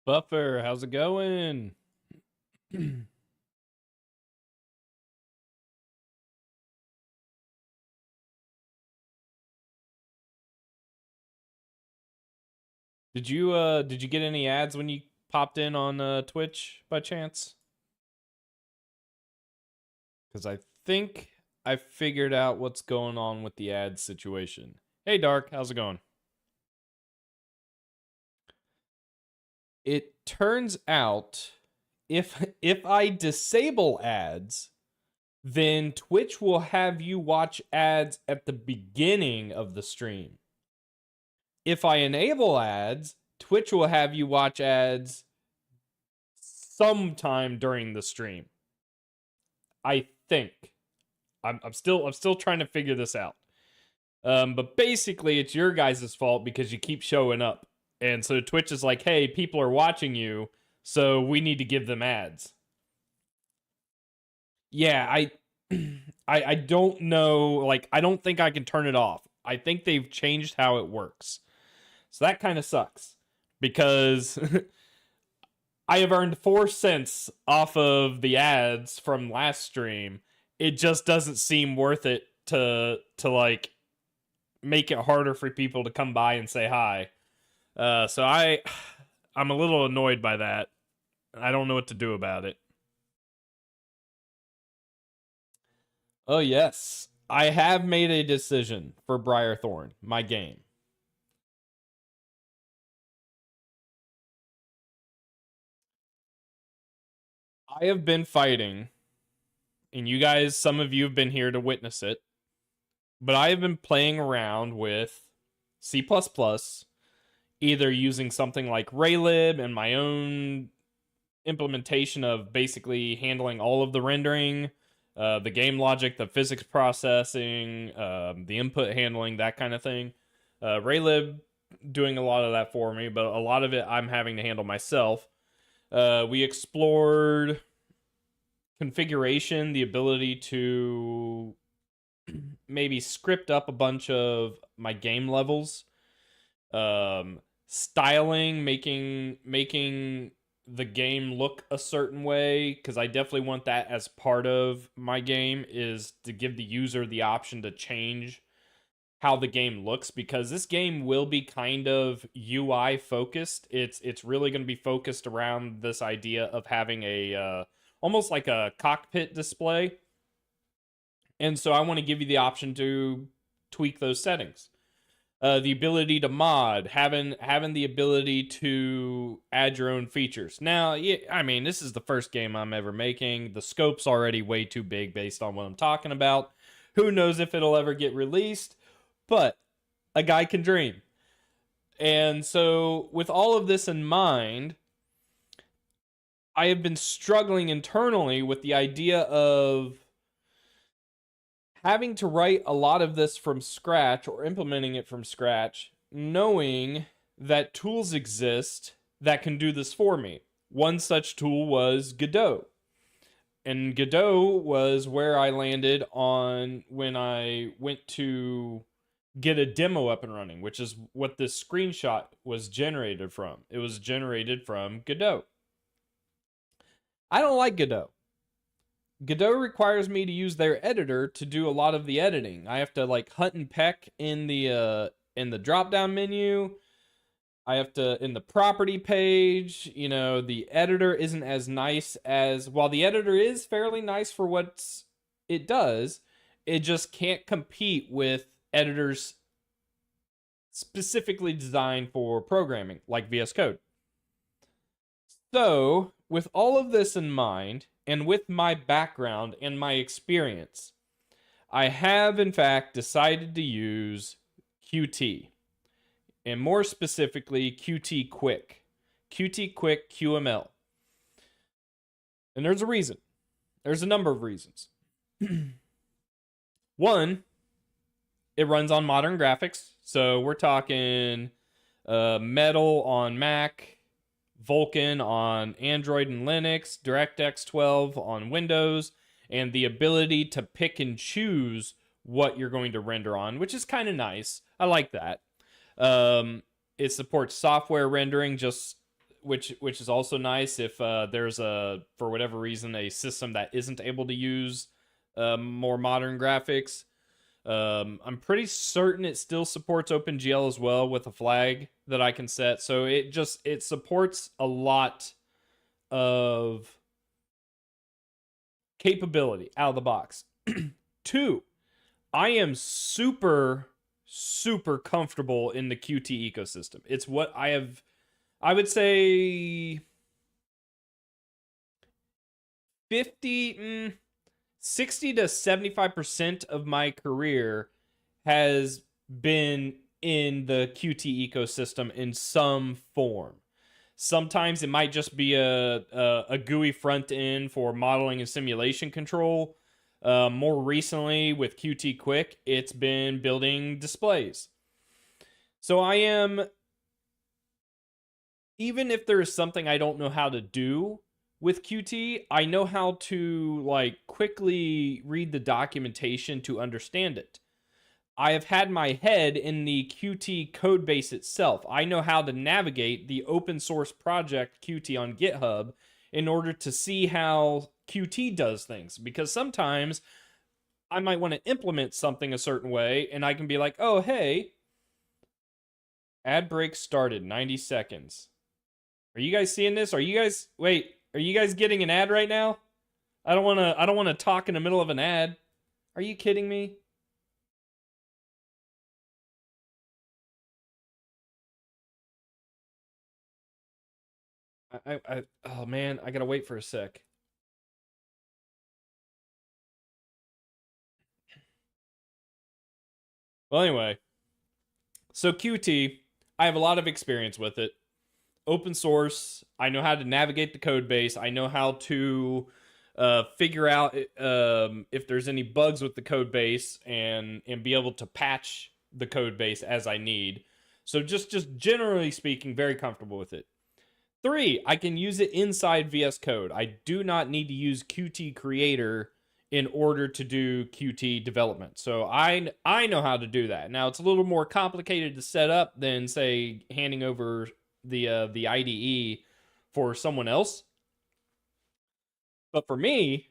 Buffer, how's it going? Did you get any ads when you popped in on Twitch by chance? Cuz I think I figured out what's going on with the ad situation. Hey Dark, how's it going? It turns out if I disable ads, then Twitch will have you watch ads at the beginning of the stream. If I enable ads, Twitch will have you watch ads sometime during the stream. I think. I'm still trying to figure this out. But basically, it's your guys' fault because you keep showing up, and so Twitch is like, "Hey, people are watching you, so we need to give them ads." Yeah, I don't know. Like, I don't think I can turn it off. I think they've changed how it works. So that kind of sucks because I have earned 4 cents off of the ads from last stream. It just doesn't seem worth it to like make it harder for people to come by and say hi. So I'm a little annoyed by that. I don't know what to do about it. Oh yes, I have made a decision for Briarthorn, my game. I have been fighting, and you guys, some of you have been here to witness it, but I have been playing around with C++, either using something like Raylib and my own implementation of basically handling all of the rendering, the game logic, the physics processing, the input handling, that kind of thing. Raylib doing a lot of that for me, but a lot of it I'm having to handle myself. We explored configuration, the ability to maybe script up a bunch of my game levels, styling, making the game look a certain way, because I definitely want that as part of my game, is to give the user the option to change how the game looks, because this game will be kind of UI focused. It's really going to be focused around this idea of having a almost like a cockpit display. And so I want to give you the option to tweak those settings. The ability to mod, having the ability to add your own features. Now, yeah, I mean, this is the first game I'm ever making. The scope's already way too big based on what I'm talking about. Who knows if it'll ever get released, but a guy can dream. And so, with all of this in mind, I have been struggling internally with the idea of having to write a lot of this from scratch or implementing it from scratch, knowing that tools exist that can do this for me. One such tool was Godot. And Godot was where I landed on when I went to get a demo up and running, which is what this screenshot was generated from. It was generated from Godot. I don't like Godot. Godot requires me to use their editor to do a lot of the editing. I have to like hunt and peck in the drop down menu. I have to in the property page, the editor isn't as nice as, while the editor is fairly nice for what it does, it just can't compete with editors specifically designed for programming like VS Code. So, with all of this in mind, and with my background and my experience, I have in fact decided to use Qt, and more specifically Qt Quick QML. And there's a reason. There's a number of reasons. One, it runs on modern graphics, so we're talking Metal on Mac, Vulkan on Android and Linux, DirectX 12 on Windows, and the ability to pick and choose what you're going to render on, which is kind of nice. I like that. It supports software rendering just which is also nice if there's a, for whatever reason, a system that isn't able to use more modern graphics. I'm pretty certain it still supports OpenGL as well with a flag that I can set. So it supports a lot of capability out of the box. Two, I am super comfortable in the Qt ecosystem. It's what I would say 60 to 75% of my career has been in the Qt ecosystem in some form. Sometimes it might just be a GUI front end for modeling and simulation control. More recently with Qt Quick, it's been building displays. So I am, even if there is something I don't know how to do with Qt, I know how to like quickly read the documentation to understand it. I have had my head in the Qt code base itself. I know how to navigate the open source project Qt on GitHub in order to see how Qt does things. Because sometimes I might want to implement something a certain way, and I can be like, oh, hey, ad break started, 90 seconds. Are you guys seeing this? Are you guys getting an ad right now? I don't want to talk in the middle of an ad. Are you kidding me? Oh man, I gotta wait for a sec. Well, anyway, so Qt, I have a lot of experience with it. Open source, I know how to navigate the code base. I know how to figure out if there's any bugs with the code base and be able to patch the code base as I need. So just generally speaking, very comfortable with it. Three, I can use it inside VS Code. I do not need to use Qt Creator in order to do Qt development. So I know how to do that. Now it's a little more complicated to set up than say handing over the IDE for someone else. But for me,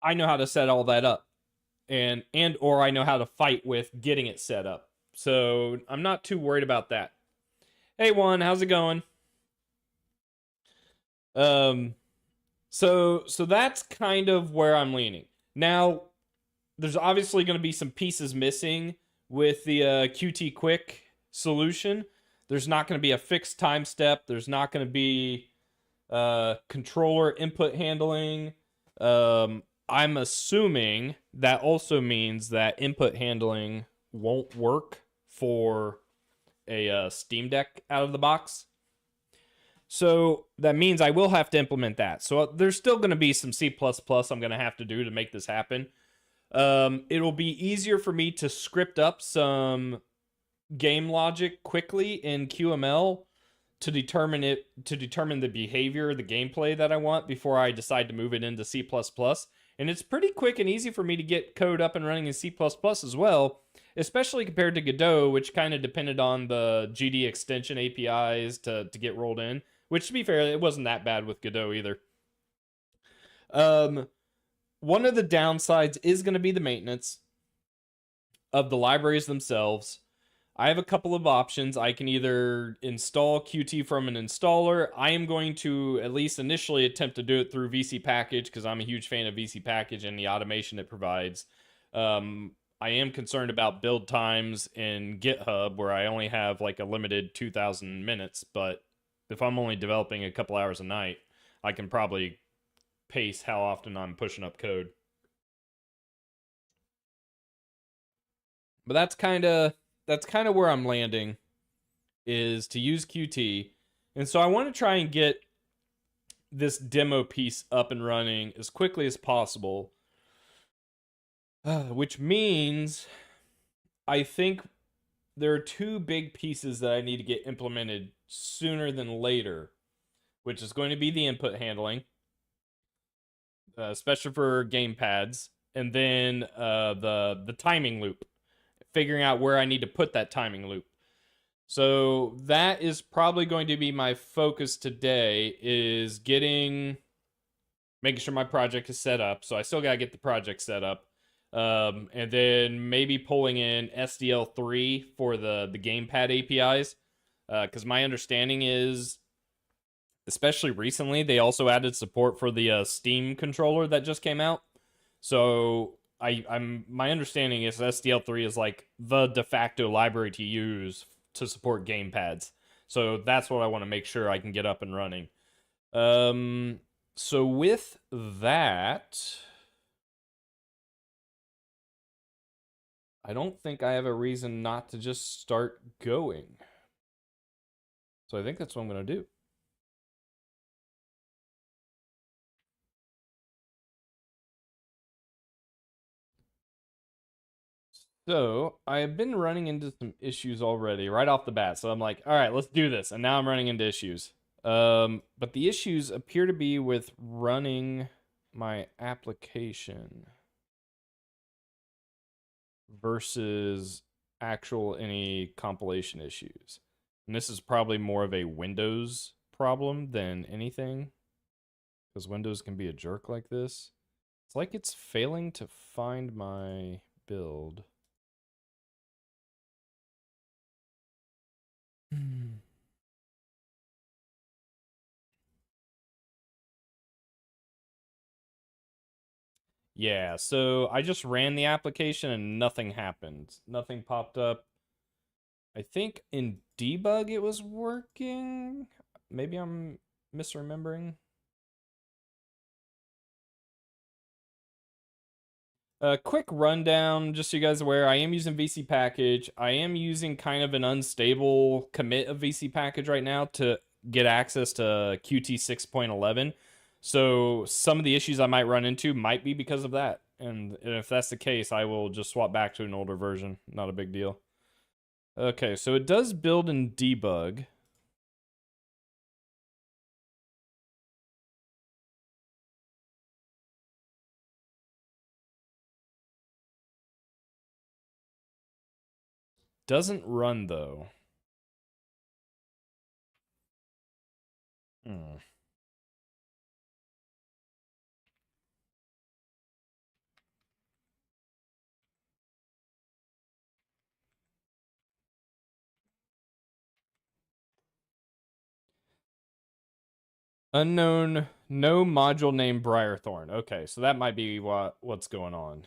I know how to set all that up. And or I know how to fight with getting it set up. So I'm not too worried about that. Hey Juan, how's it going? Um so that's kind of where I'm leaning. Now, there's obviously going to be some pieces missing with the Qt Quick solution. There's not going to be a fixed time step. There's not going to be controller input handling. I'm assuming that also means that input handling won't work for a Steam Deck out of the box. So that means I will have to implement that. So there's still going to be some C++ I'm going to have to do to make this happen. It'll be easier for me to script up some game logic quickly in QML to determine the behavior, the gameplay that I want before I decide to move it into C++. And it's pretty quick and easy for me to get code up and running in C++ as well, especially compared to Godot, which kind of depended on the GD extension APIs to get rolled in, which to be fair, it wasn't that bad with Godot either. One of the downsides is going to be the maintenance of the libraries themselves. I have a couple of options. I can either install Qt from an installer. I am going to at least initially attempt to do it through VC Package because I'm a huge fan of VC Package and the automation it provides. I am concerned about build times in GitHub where I only have like a limited 2,000 minutes, but if I'm only developing a couple hours a night, I can probably pace how often I'm pushing up code. But that's kind of where I'm landing, is to use Qt. And so I want to try and get this demo piece up and running as quickly as possible. Which means I think there are two big pieces that I need to get implemented sooner than later, which is going to be the input handling, especially for gamepads, and then the timing loop, figuring out where I need to put that timing loop. So that is probably going to be my focus today, is making sure my project is set up. So I still got to get the project set up. And then maybe pulling in SDL3 for the gamepad APIs. Because my understanding is, especially recently, they also added support for the Steam controller that just came out. So I'm my understanding is SDL3 is like the de facto library to use to support gamepads. So that's what I want to make sure I can get up and running. Um, so with that, I don't think I have a reason not to just start going. So I think that's what I'm gonna do. So I have been running into some issues already right off the bat. So I'm like, all right, let's do this. And now I'm running into issues. But the issues appear to be with running my application versus actual any compilation issues. And this is probably more of a Windows problem than anything, because Windows can be a jerk like this. It's like it's failing to find my build. Yeah, so I just ran the application and nothing happened. Nothing popped up. I think in debug it was working. Maybe I'm misremembering. A quick rundown, just so you guys are aware, I am using VC package. I am using kind of an unstable commit of VC package right now to get access to Qt 6.11. So some of the issues I might run into might be because of that. And if that's the case, I will just swap back to an older version. Not a big deal. Okay, so it does build and debug. Doesn't run though. Hmm. Unknown, no module named Briarthorn. Okay, so that might be what's going on.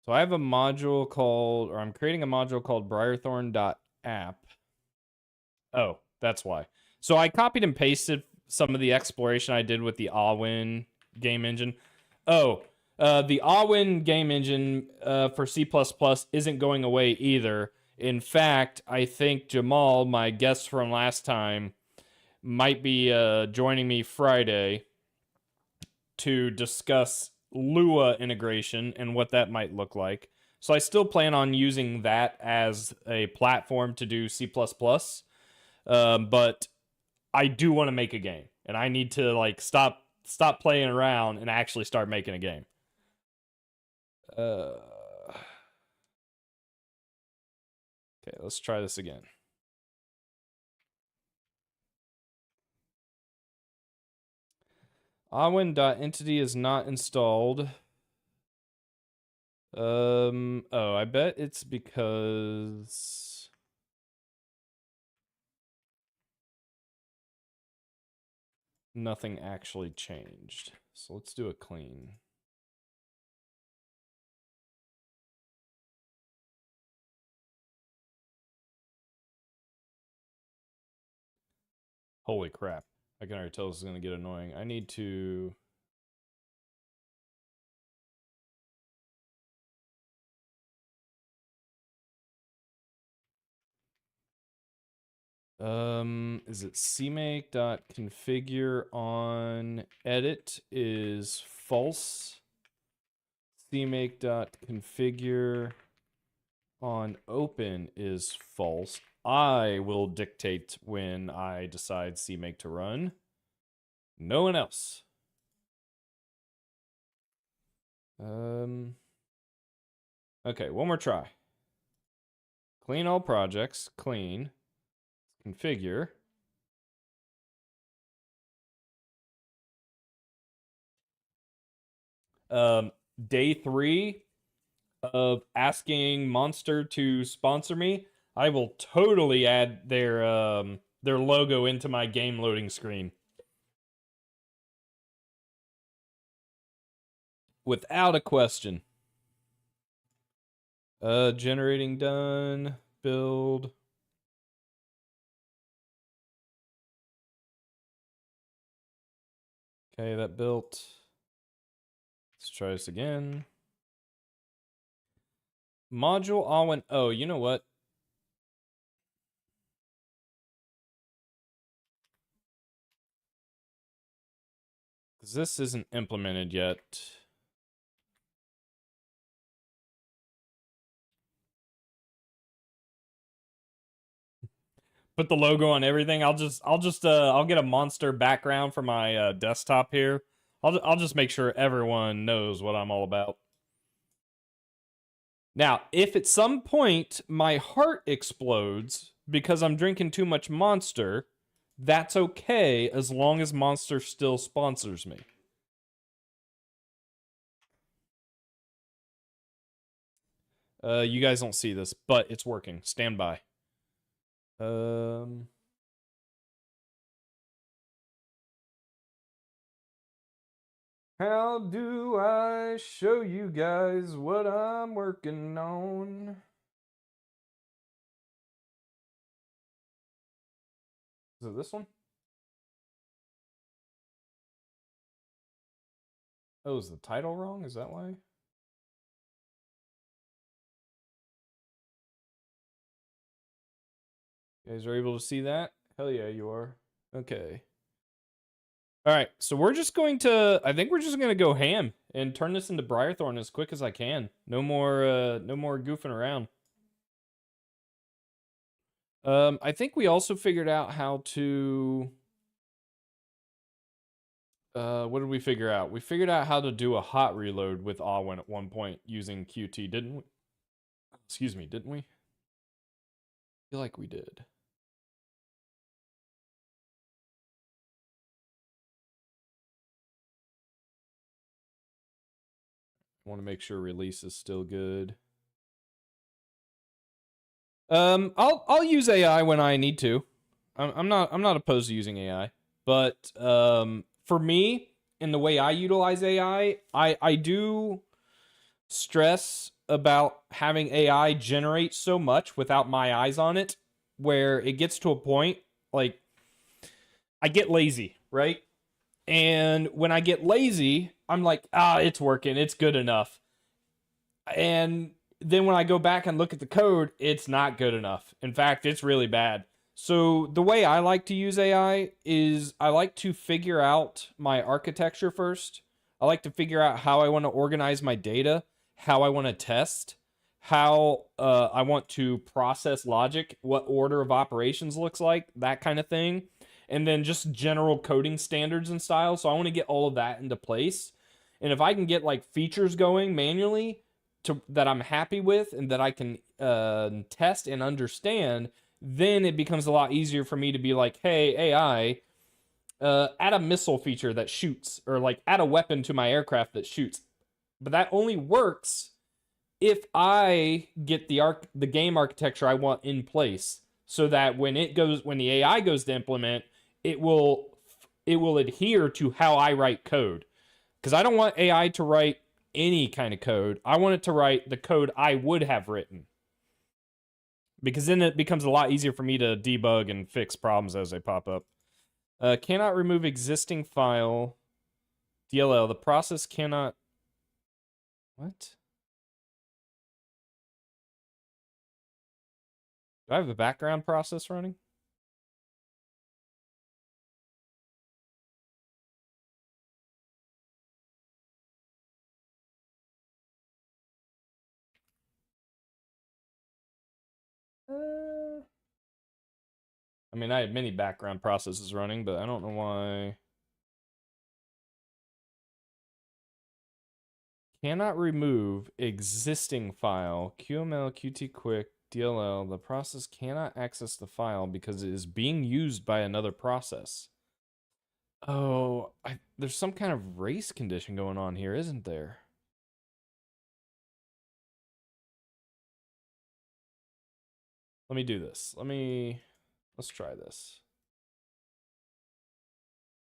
So I have a module called, or I'm creating a module called Briarthorn.app. Oh, that's why. So I copied and pasted some of the exploration I did with the Awin game engine. Oh, the Awin game engine for C++ isn't going away either. In fact, I think Jamal, my guest from last time, might be joining me Friday to discuss Lua integration and what that might look like. So I still plan on using that as a platform to do C++, but I do want to make a game, and I need to like stop playing around and actually start making a game. Uh, okay, let's try this again. Awin.entity is not installed. Oh, I bet it's because nothing actually changed. So let's do a clean. Holy crap. I can already tell this is going to get annoying. I need to... is it cmake.configure on edit is false. cmake.configure on open is false. I will dictate when I decide cmake to run. No one else. Okay, one more try. Clean all projects. Clean. Configure. Day 3 of asking Monster to sponsor me. I will totally add their logo into my game loading screen. Without a question. Generating done. Build. Okay, that built. Let's try this again. Module all went. Oh, you know what? Because this isn't implemented yet. Put the logo on everything. I'll get a monster background for my desktop here. I'll just make sure everyone knows what I'm all about. Now, if at some point my heart explodes because I'm drinking too much Monster, that's okay as long as Monster still sponsors me. You guys don't see this, but it's working. Stand by. How do I show you guys what I'm working on? Is it this one? Oh, is the title wrong? Is that why? You guys are able to see that? Hell yeah, you are. Okay. All right, so we're just going to, I think we're just going to go ham and turn this into Briarthorn as quick as I can. No more goofing around. I think we also figured out how to, what did we figure out? We figured out how to do a hot reload with Awin at one point using QT, didn't we? Excuse me, didn't we? I feel like we did. I want to make sure release is still good. I'll use AI when I need to. I'm not opposed to using AI, but for me, in the way I utilize AI, I do stress about having AI generate so much without my eyes on it, where it gets to a point like I get lazy, right? And when I get lazy, I'm like, it's working, it's good enough. And then when I go back and look at the code, it's not good enough. In fact, it's really bad. So the way I like to use AI is I like to figure out my architecture first. I like to figure out how I want to organize my data, how I want to test, how I want to process logic, what order of operations looks like, that kind of thing. And then just general coding standards and styles. So I want to get all of that into place. And if I can get like features going manually, that I'm happy with and that I can test and understand, then it becomes a lot easier for me to be like, hey, AI, add a missile feature that shoots, or like add a weapon to my aircraft that shoots. But that only works if I get the game architecture I want in place, so that when the AI goes to implement, it will adhere to how I write code. Because I don't want AI to write any kind of code. I want it to write the code I would have written. Because then it becomes a lot easier for me to debug and fix problems as they pop up. Cannot remove existing file. DLL. The process cannot... What? Do I have a background process running? I mean, I had many background processes running, but I don't know why. Cannot remove existing file. QML, Qt Quick, DLL, the process cannot access the file because it is being used by another process. Oh, there's some kind of race condition going on here, isn't there? Let me do this. Let's try this.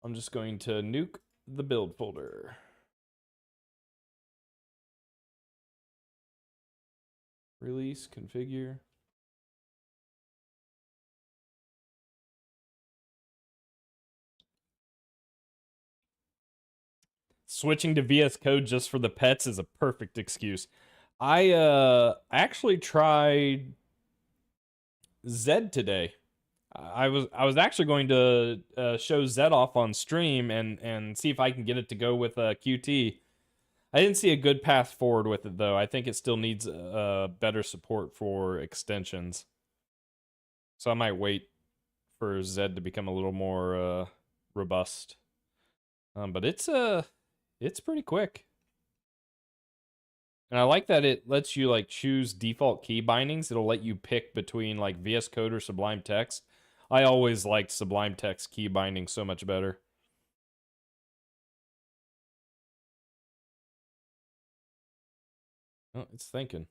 I'm just going to nuke the build folder. Release, configure. Switching to VS Code just for the pets is a perfect excuse. I actually tried Zed today. I was actually going to show Zed off on stream and see if I can get it to go with QT. I didn't see a good path forward with it though. I think it still needs better support for extensions. So I might wait for Zed to become a little more robust. But it's pretty quick. And I like that it lets you like choose default key bindings. It'll let you pick between like VS Code or Sublime Text. I always liked Sublime Text key binding so much better. Oh, it's thinking.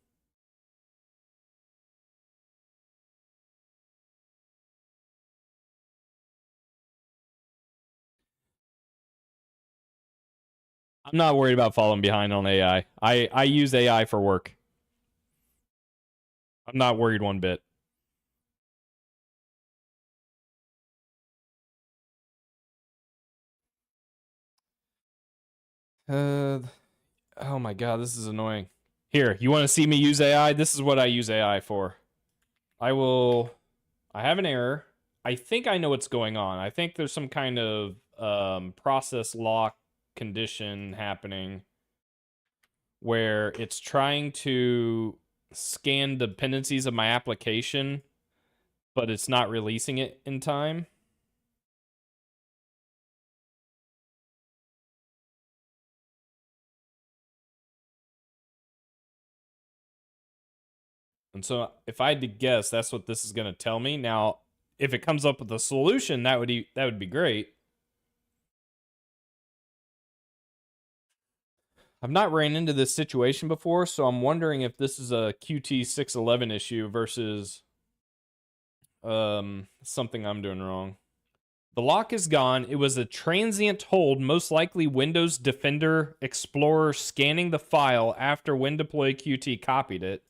I'm not worried about falling behind on AI. I use AI for work. I'm not worried one bit. Oh my god, this is annoying. Here, you want to see me use AI? This is what I use AI for. I have an error. I think I know what's going on. I think there's some kind of process lock condition happening where it's trying to scan dependencies of my application, but it's not releasing it in time. And so if I had to guess, that's what this is going to tell me. Now, if it comes up with a solution, that would be great. I've not ran into this situation before, so I'm wondering if this is a Qt 611 issue versus something I'm doing wrong. The lock is gone. It was a transient hold, most likely Windows Defender Explorer scanning the file after WinDeploy Qt copied it.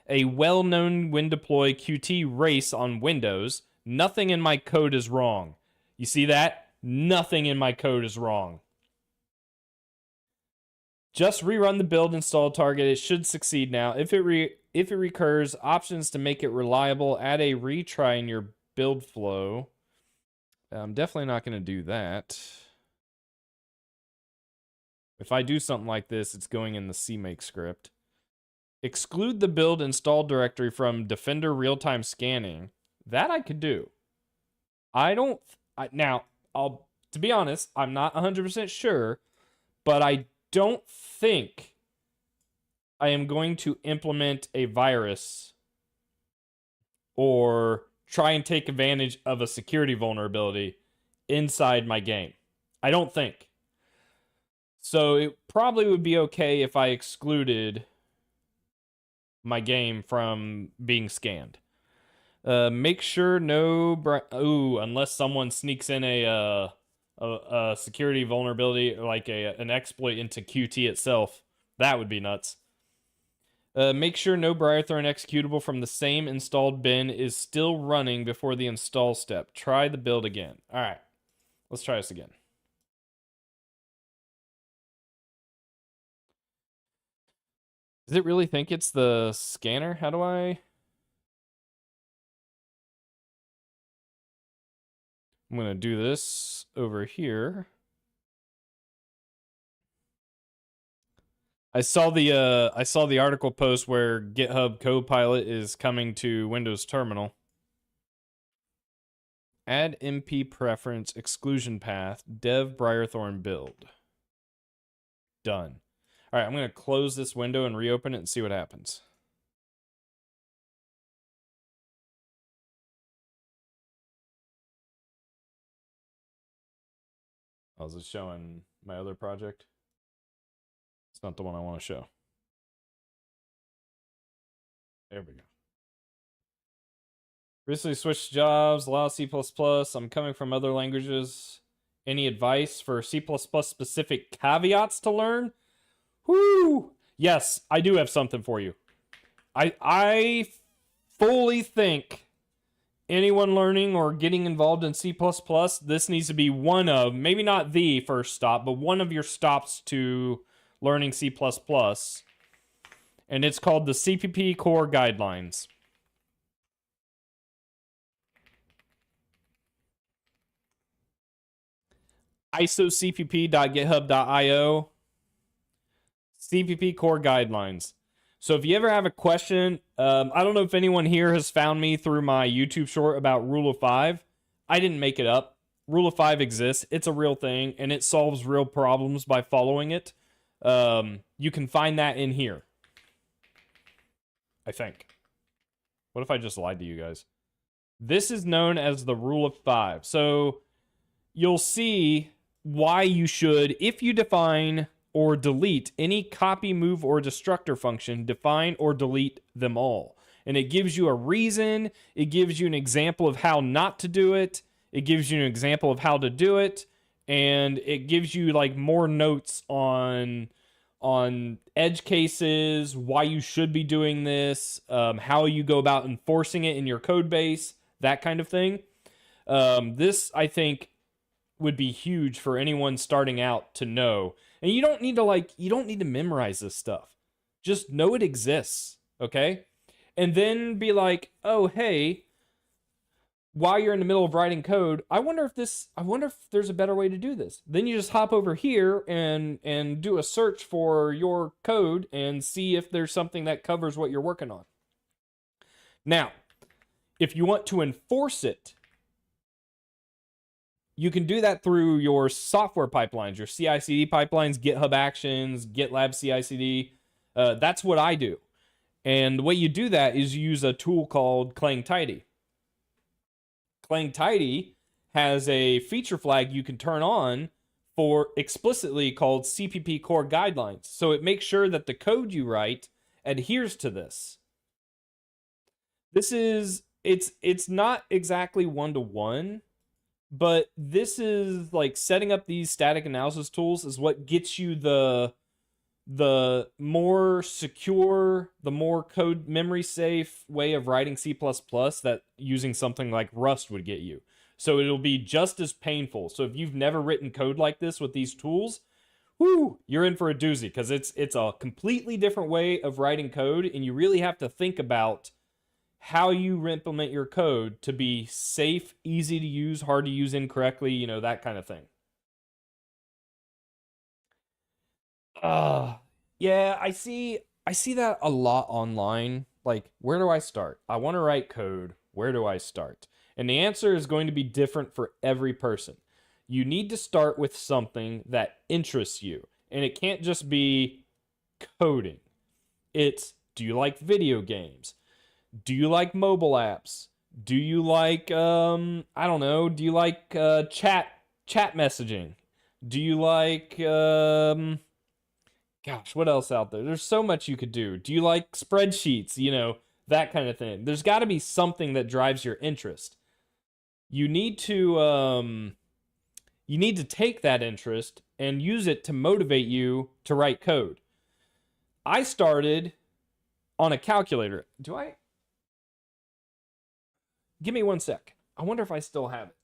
A well-known WinDeploy Qt race on Windows. Nothing in my code is wrong. You see that? Nothing in my code is wrong. Just rerun the build install target. It should succeed now. If it recurs, options to make it reliable. Add a retry in your build flow. I'm definitely not going to do that. If I do something like this, it's going in the CMake script. Exclude the build install directory from Defender real-time scanning. That I could do. Now, to be honest, I'm not 100% sure, but I don't think I am going to implement a virus or try and take advantage of a security vulnerability inside my game. I don't think. So it probably would be okay if I excluded my game from being scanned. Make sure no... unless someone sneaks in a security vulnerability, like an exploit into Qt itself. That would be nuts. Make sure no Briarthorn executable from the same installed bin is still running before the install step. Try the build again. All right, let's try this again. Does it really think it's the scanner? How do I... I'm going to do this over here. I saw the article post where GitHub Copilot is coming to Windows Terminal. Add MP preference exclusion path dev Briarthorn build. Done. All right, I'm going to close this window and reopen it and see what happens. Oh, is it showing my other project? It's not the one I want to show. There we go. Recently switched jobs, a lot of C++. I'm coming from other languages. Any advice for C++ specific caveats to learn? Whoo! Yes, I do have something for you. I fully think anyone learning or getting involved in C++, this needs to be one of, maybe not the first stop, but one of your stops to learning C++. And it's called the CPP Core Guidelines. isocpp.github.io. CPP Core Guidelines. So if you ever have a question, I don't know if anyone here has found me through my YouTube short about Rule of 5. I didn't make it up. Rule of 5 exists. It's a real thing, and it solves real problems by following it. You can find that in here, I think. What if I just lied to you guys? This is known as the Rule of 5. So you'll see why you should, if you define or delete any copy, move, or destructor function, define or delete them all. And it gives you a reason, it gives you an example of how not to do it, it gives you an example of how to do it, and it gives you like more notes on edge cases, why you should be doing this, how you go about enforcing it in your code base, that kind of thing. This, I think, would be huge for anyone starting out to know. And you don't need to memorize this stuff. Just know it exists, okay? And then be like, "Oh, hey, while you're in the middle of writing code, I wonder if there's a better way to do this." Then you just hop over here and do a search for your code and see if there's something that covers what you're working on. Now, if you want to enforce it, you can do that through your software pipelines, your CI/CD pipelines, GitHub Actions, GitLab CI/CD. That's what I do. And the way you do that is you use a tool called Clang Tidy. Clang Tidy has a feature flag you can turn on for explicitly called CPP Core Guidelines. So it makes sure that the code you write adheres to this. It's not exactly one-to-one, but this is like setting up these static analysis tools is what gets you the more secure, the more code memory safe way of writing C++ that using something like Rust would get you. So it'll be just as painful. So if you've never written code like this with these tools, whoo, you're in for a doozy, because it's a completely different way of writing code, and you really have to think about how you implement your code to be safe, easy to use, hard to use incorrectly, that kind of thing. Yeah, I see that a lot online. Like, where do I start? I want to write code. Where do I start? And the answer is going to be different for every person. You need to start with something that interests you. And it can't just be coding. It's, do you like video games? Do you like mobile apps? Do you like I don't know, do you like chat messaging? Do you like gosh, what else out there? There's so much you could do. Do you like spreadsheets? That kind of thing. There's got to be something that drives your interest. You need to take that interest and use it to motivate you to write code. I started on a calculator. Give me one sec. I wonder if I still have it.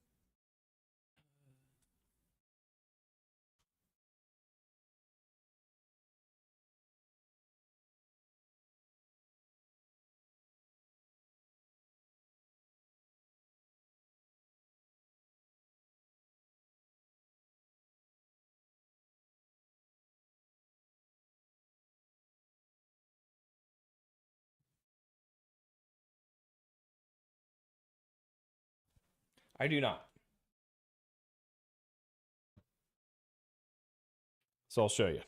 I do not. So I'll show you.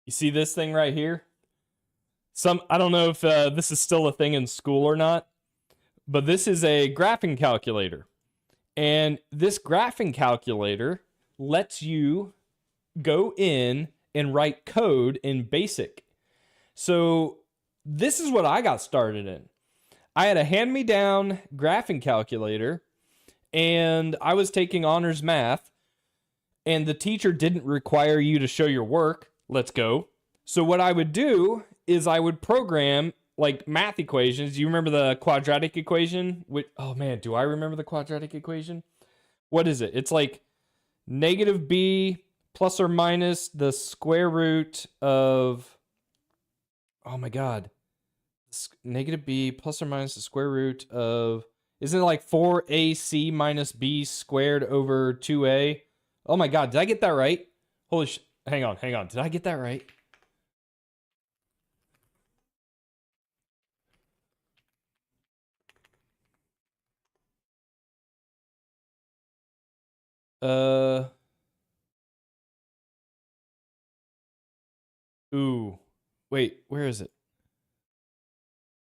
You see this thing right here? I don't know if this is still a thing in school or not, but this is a graphing calculator. And this graphing calculator lets you go in and write code in BASIC. So this is what I got started in. I had a hand-me-down graphing calculator, and I was taking honors math, and the teacher didn't require you to show your work. Let's go. So what I would do is I would program like math equations. You remember the quadratic equation? Oh man, do I remember the quadratic equation? What is it? It's like negative b plus or minus the square root of, oh my God, negative b plus or minus the square root of, isn't it like 4ac minus b squared over 2a? Oh my God, did I get that right? Holy sh! Hang on. Did I get that right? Ooh. Wait, where is it?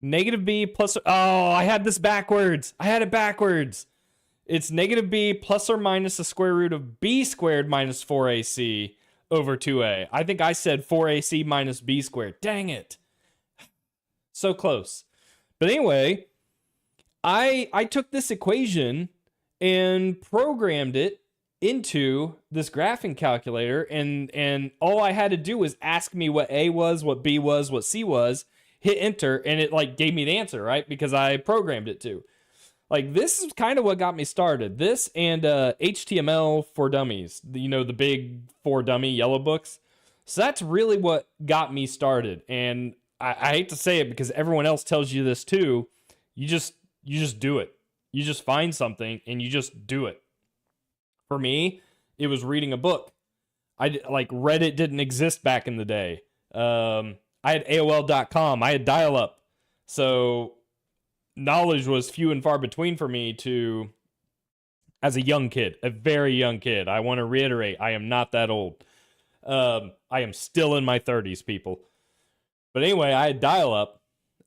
Negative b plus... Oh, I had this backwards. I had it backwards. It's negative b plus or minus the square root of b squared minus 4ac over 2a. I think I said 4ac minus b squared. Dang it. So close. But anyway, I took this equation and programmed it into this graphing calculator, and all I had to do was ask me what A was, what B was, what C was, hit enter, and it like gave me the answer, right? Because I programmed it to. Like, this is kind of what got me started. This and HTML for Dummies, you know, the big for dummy yellow books. So that's really what got me started. And I hate to say it because everyone else tells you this too. You just do it. You just find something and you just do it. For me, it was reading a book. Like Reddit didn't exist back in the day. I had AOL.com. I had dial-up. So knowledge was few and far between for me as a young kid, a very young kid. I want to reiterate, I am not that old. I am still in my 30s, people. But anyway, I had dial-up.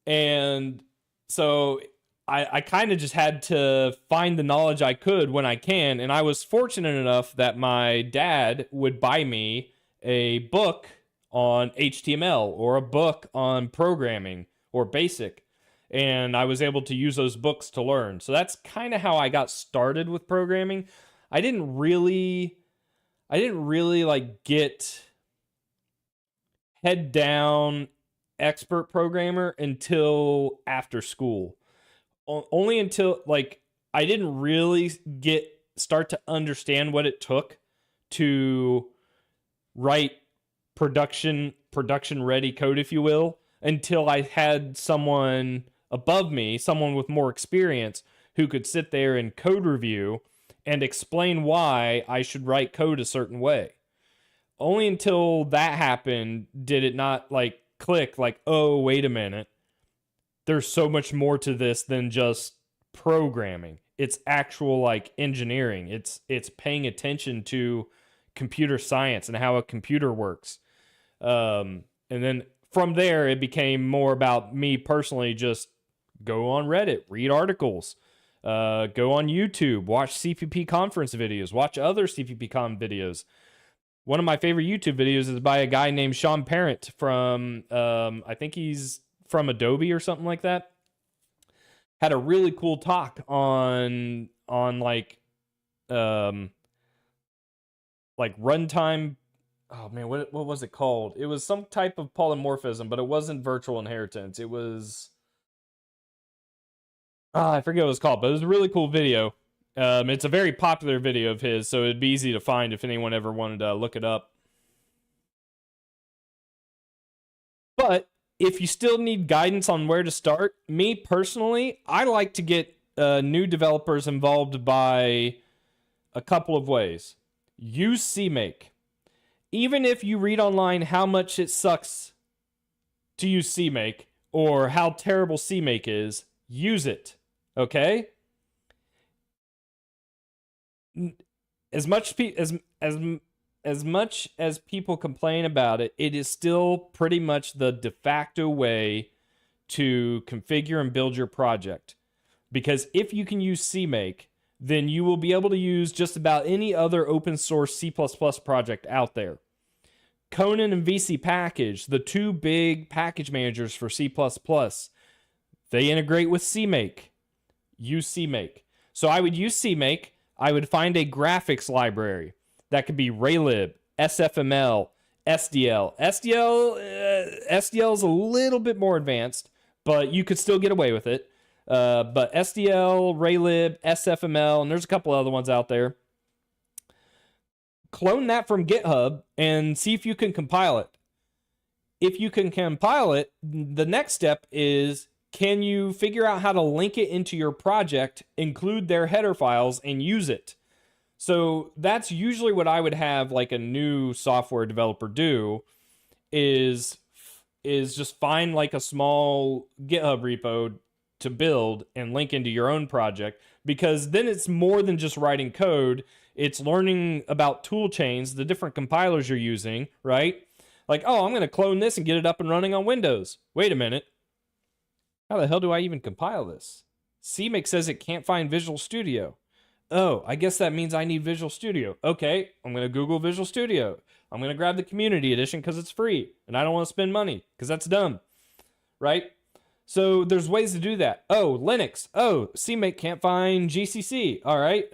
And so I kind of just had to find the knowledge I could when I can, and I was fortunate enough that my dad would buy me a book on HTML or a book on programming or BASIC, and I was able to use those books to learn. So that's kind of how I got started with programming. I didn't really like get head down expert programmer until after school. Only until like I didn't really start to understand what it took to write production ready code, if you will, until I had someone above me, someone with more experience, who could sit there and code review and explain why I should write code a certain way. Only until that happened did it not like click, like, oh, wait a minute. There's so much more to this than just programming. It's actual like engineering. It's paying attention to computer science and how a computer works. And then from there, it became more about me personally. Just go on Reddit, read articles, go on YouTube, watch CPP conference videos, watch other CPP con videos. One of my favorite YouTube videos is by a guy named Sean Parent from, I think he's from Adobe or something like that. Had a really cool talk on like runtime. Oh man, what was it called? It was some type of polymorphism, but it wasn't virtual inheritance. It was, I forget what it was called, but it was a really cool video. It's a very popular video of his, so it'd be easy to find if anyone ever wanted to look it up. But if you still need guidance on where to start, me personally, I like to get new developers involved by a couple of ways. Use CMake. Even if you read online how much it sucks to use CMake or how terrible CMake is, use it. Okay? As as much as people complain about it, it is still pretty much the de facto way to configure and build your project. Because if you can use CMake, then you will be able to use just about any other open source C++ project out there. Conan and VC Package, the two big package managers for C++, they integrate with CMake. Use CMake. So I would use CMake. I would find a graphics library. That could be Raylib, SFML, SDL. SDL is a little bit more advanced, but you could still get away with it. But SDL, Raylib, SFML, and there's a couple other ones out there. Clone that from GitHub and see if you can compile it. If you can compile it, the next step is, can you figure out how to link it into your project, include their header files, and use it? So that's usually what I would have like a new software developer do, is just find like a small GitHub repo to build and link into your own project, because then it's more than just writing code. It's learning about tool chains, the different compilers you're using, right? Like, oh, I'm going to clone this and get it up and running on Windows. Wait a minute. How the hell do I even compile this? CMake says it can't find Visual Studio. Oh, I guess that means I need Visual Studio. Okay, I'm going to Google Visual Studio. I'm going to grab the Community Edition because it's free, and I don't want to spend money because that's dumb, right? So there's ways to do that. Oh, Linux. Oh, CMake can't find GCC. All right,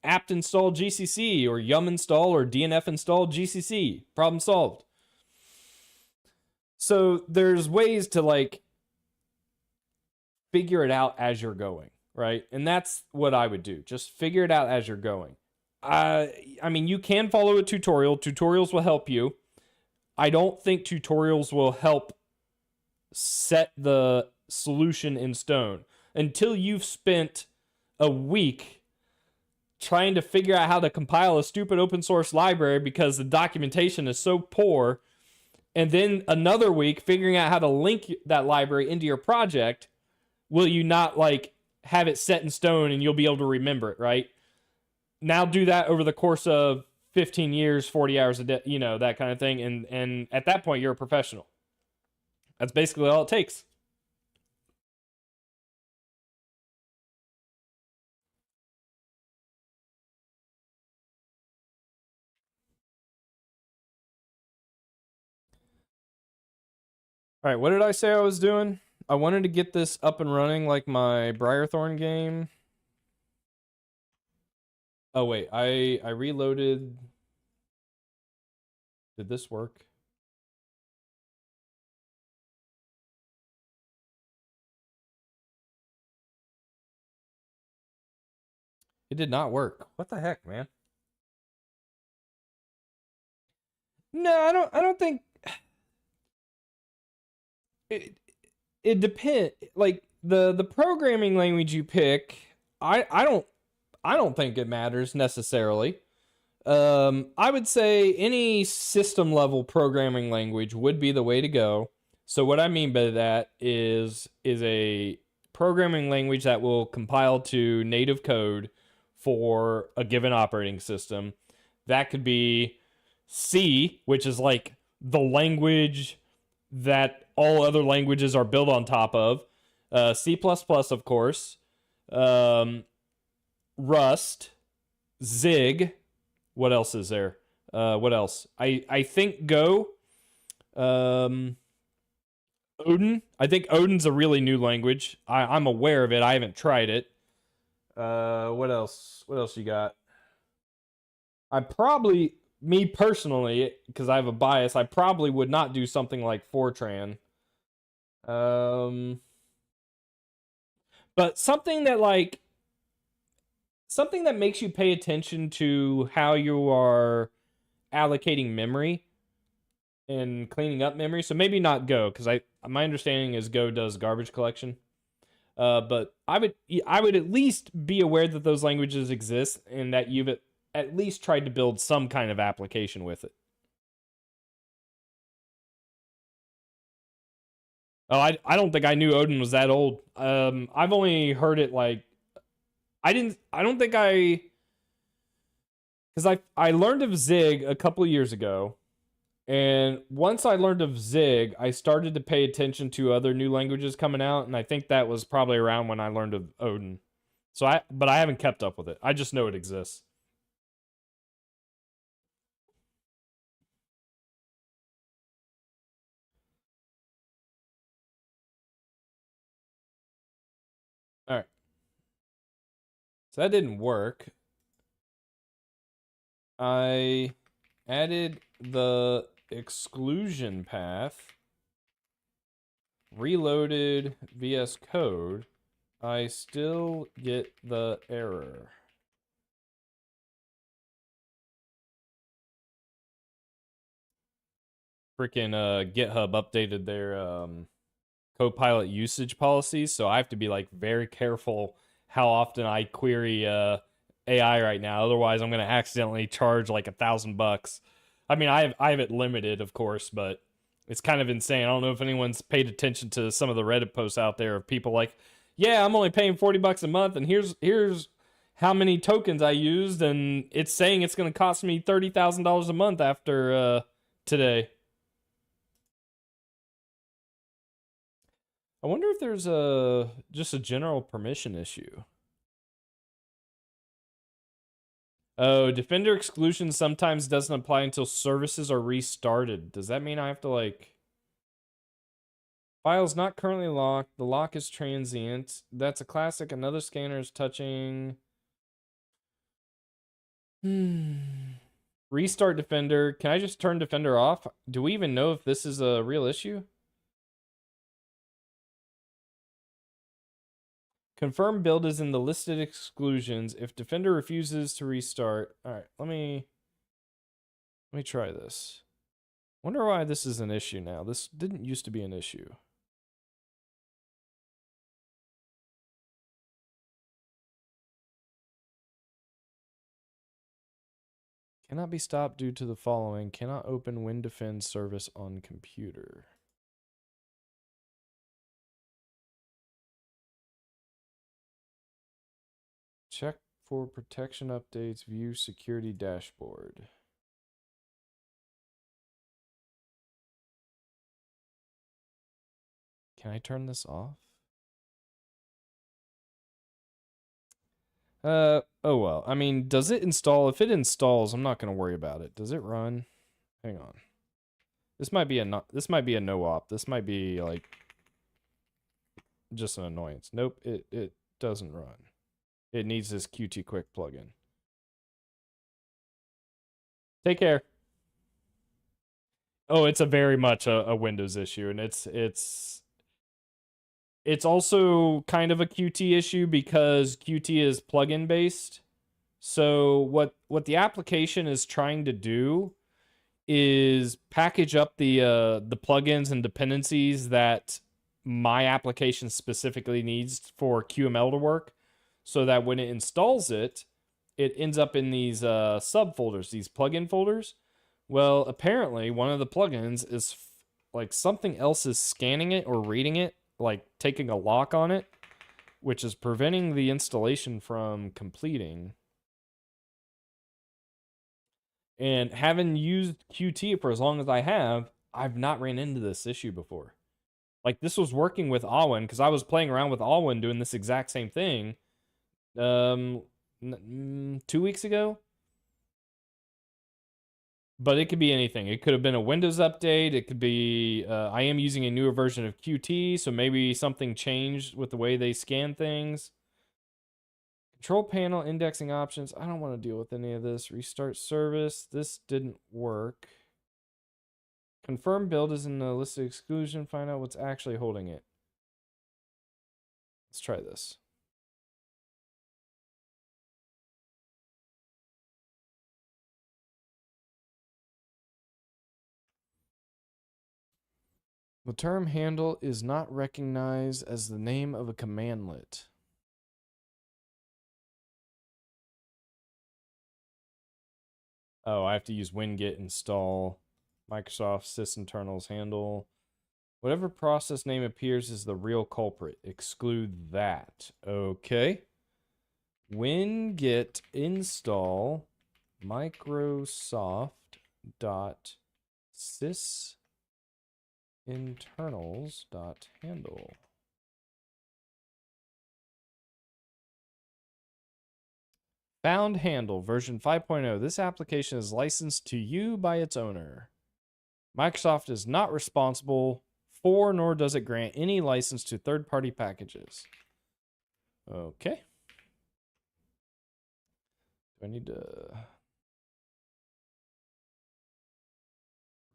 apt install GCC, or yum install, or DNF install GCC. Problem solved. So there's ways to like figure it out as you're going, right? And that's what I would do. Just figure it out as you're going. I mean, you can follow a tutorial. Tutorials will help you. I don't think tutorials will help set the solution in stone until you've spent a week trying to figure out how to compile a stupid open source library because the documentation is so poor, and then another week figuring out how to link that library into your project. Will you not like have it set in stone and you'll be able to remember it, right? Now do that over the course of 15 years, 40 hours a day, you know, that kind of thing. And at that point, you're a professional. That's basically all it takes. All right, what did I say I was doing? I wanted to get this up and running like my Briarthorn game. Oh, wait, I reloaded. Did this work? It did not work. What the heck, man? No, I don't think it depends. Like the programming language you pick, I don't think it matters necessarily. I would say any system level programming language would be the way to go. So what I mean by that is a programming language that will compile to native code for a given operating system. That could be C, which is like the language that all other languages are built on top of. C++, of course. Rust. Zig. What else is there? What else? I think Go. Odin. I think Odin's a really new language. I'm aware of it. I haven't tried it. What else? What else you got? I probably, me personally, because I have a bias, I probably would not do something like Fortran. But something that like something that makes you pay attention to how you are allocating memory and cleaning up memory. So maybe not Go, because my understanding is Go does garbage collection. But I would at least be aware that those languages exist and that you've at least tried to build some kind of application with it. Oh, I don't think I knew Odin was that old. I've only heard it like I don't think because I learned of Zig a couple years ago, and once I learned of Zig, I started to pay attention to other new languages coming out, and I think that was probably around when I learned of Odin. But I haven't kept up with it. I just know it exists. All right, so that didn't work. I added the exclusion path, reloaded VS Code. I still get the error. Freaking GitHub updated their Copilot usage policies, so I have to be like very careful how often I query AI right now. Otherwise, I'm gonna accidentally charge like $1,000. I mean, I have it limited, of course, but it's kind of insane. I don't know if anyone's paid attention to some of the Reddit posts out there of people like, yeah, I'm only paying $40 a month, and here's how many tokens I used, and it's saying it's gonna cost me $30,000 a month after today. I wonder if there's just a general permission issue. Oh, Defender exclusion sometimes doesn't apply until services are restarted. Does that mean I have to like files not currently locked, the lock is transient. That's a classic. Another scanner is touching. Restart Defender. Can I just turn Defender off? Do we even know if this is a real issue? Confirm build is in the listed exclusions. If Defender refuses to restart. Alright, let me try this. Wonder why this is an issue now. This didn't used to be an issue. Cannot be stopped due to the following. Cannot open WinDefend service on computer. Check for protection updates. View security dashboard. Can I turn this off? Oh well. I mean, does it install? If it installs, I'm not going to worry about it. Does it run? Hang on. This might be a no op. This might be like just an annoyance. Nope, it doesn't run. It needs this Qt Quick plugin. Take care. Oh, it's a very much a Windows issue, and it's also kind of a Qt issue because Qt is plugin based. So what the application is trying to do is package up the plugins and dependencies that my application specifically needs for QML to work, so that when it installs it, it ends up in these subfolders, these plugin folders. Well, apparently one of the plugins is like something else is scanning it or reading it, like taking a lock on it, which is preventing the installation from completing. And having used Qt for as long as I have, I've not ran into this issue before. Like this was working with Alwyn because I was playing around with Alwyn doing this exact same thing 2 weeks ago. But it could be anything. It could have been a Windows update. It could be I am using a newer version of Qt, so maybe something changed with the way they scan things. Control panel indexing options. I don't want to deal with any of this. Restart service. This didn't work. Confirm build is in the list of exclusion. Find out what's actually holding it. Let's try this. The term handle is not recognized as the name of a commandlet. Oh, I have to use wingit install Microsoft sysinternals handle. Whatever process name appears is the real culprit. Exclude that. Okay. Wingit install Microsoft.sysinternals.handle. Found handle version 5.0. This application is licensed to you by its owner. Microsoft is not responsible for nor does it grant any license to third-party packages. Okay. Do I need to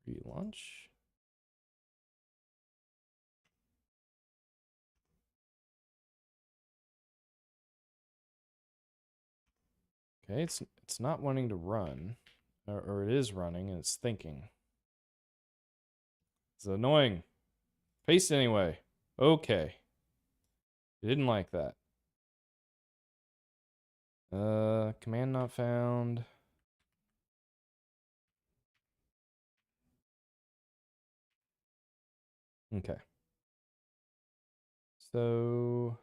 relaunch? Okay, it's not wanting to run, or it is running and it's thinking. It's annoying. Paste anyway. Okay. Didn't like that. Command not found. Okay. So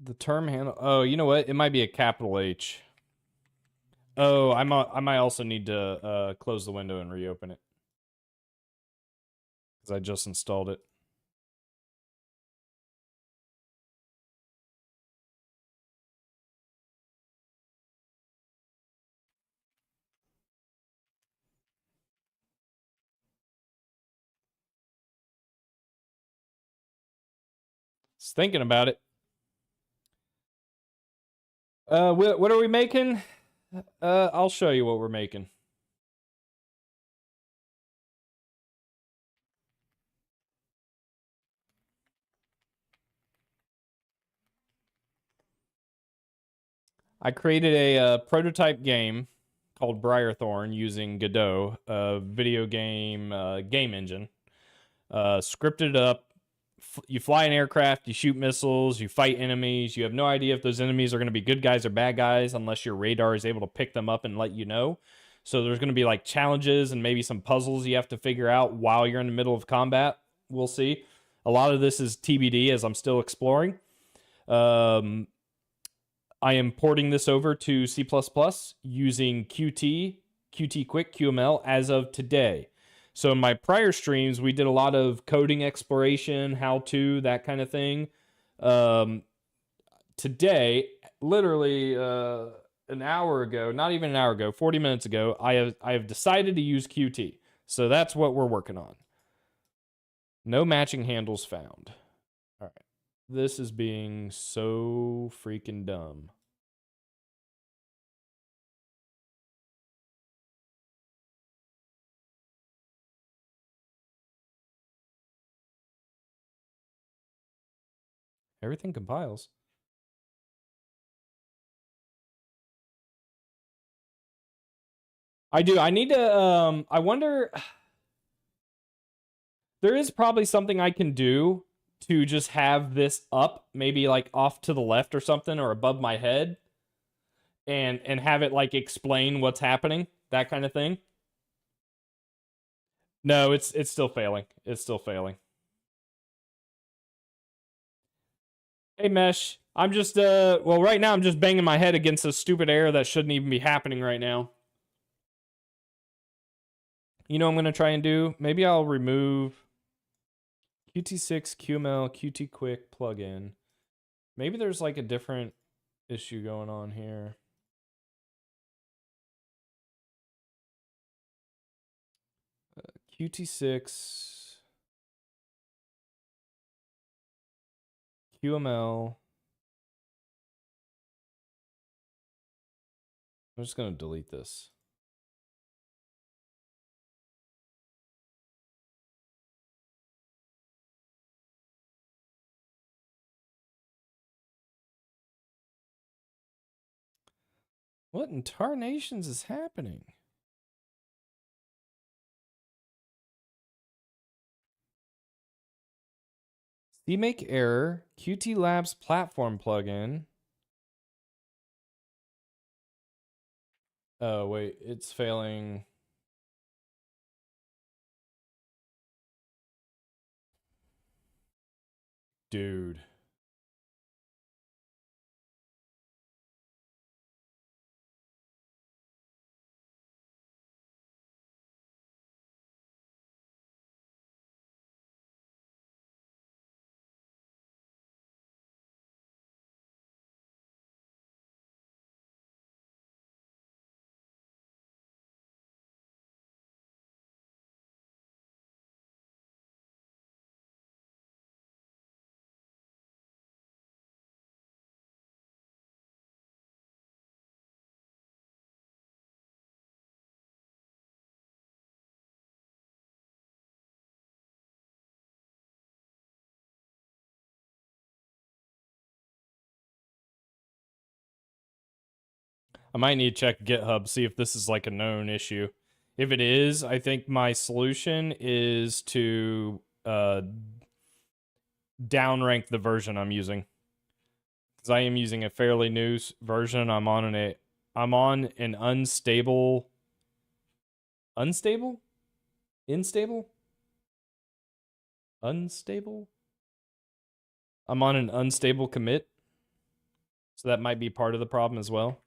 the term handle. Oh, you know what? It might be a capital H. Oh, I might also need to close the window and reopen it because I just installed it. Just thinking about it. What are we making? I'll show you what we're making. I created a prototype game called Briarthorn using Godot, a video game game engine. Scripted up. You fly an aircraft, you shoot missiles, you fight enemies. You have no idea if those enemies are going to be good guys or bad guys unless your radar is able to pick them up and let you know. So there's going to be like challenges and maybe some puzzles you have to figure out while you're in the middle of combat. We'll see. A lot of this is TBD as I'm still exploring. I am porting this over to C++ using Qt Quick, QML as of today. So in my prior streams, we did a lot of coding exploration, how to, that kind of thing. Today, literally an hour ago, not even an hour ago, 40 minutes ago, I have decided to use Qt. So that's what we're working on. No matching handles found. All right. This is being so freaking dumb. Everything compiles. I do. I need to I wonder there is probably something I can do to just have this up, maybe like off to the left or something or above my head and have it like explain what's happening, that kind of thing. No, it's still failing. It's still failing. Hey Mesh, I'm just well right now I'm just banging my head against a stupid error that shouldn't even be happening right now. You know what I'm going to try and do? Maybe I'll remove Qt6 QML Qt Quick plugin. Maybe there's like a different issue going on here. Qt6 QML. I'm just going to delete this. What in tarnations is happening? CMake error. Qt Labs platform plugin. Oh, wait. It's failing. Dude. I might need to check GitHub, see if this is like a known issue. If it is, I think my solution is to downrank the version I'm using. Because I am using a fairly new version. I'm on an unstable. Unstable? Instable? Unstable? I'm on an unstable commit. So that might be part of the problem as well.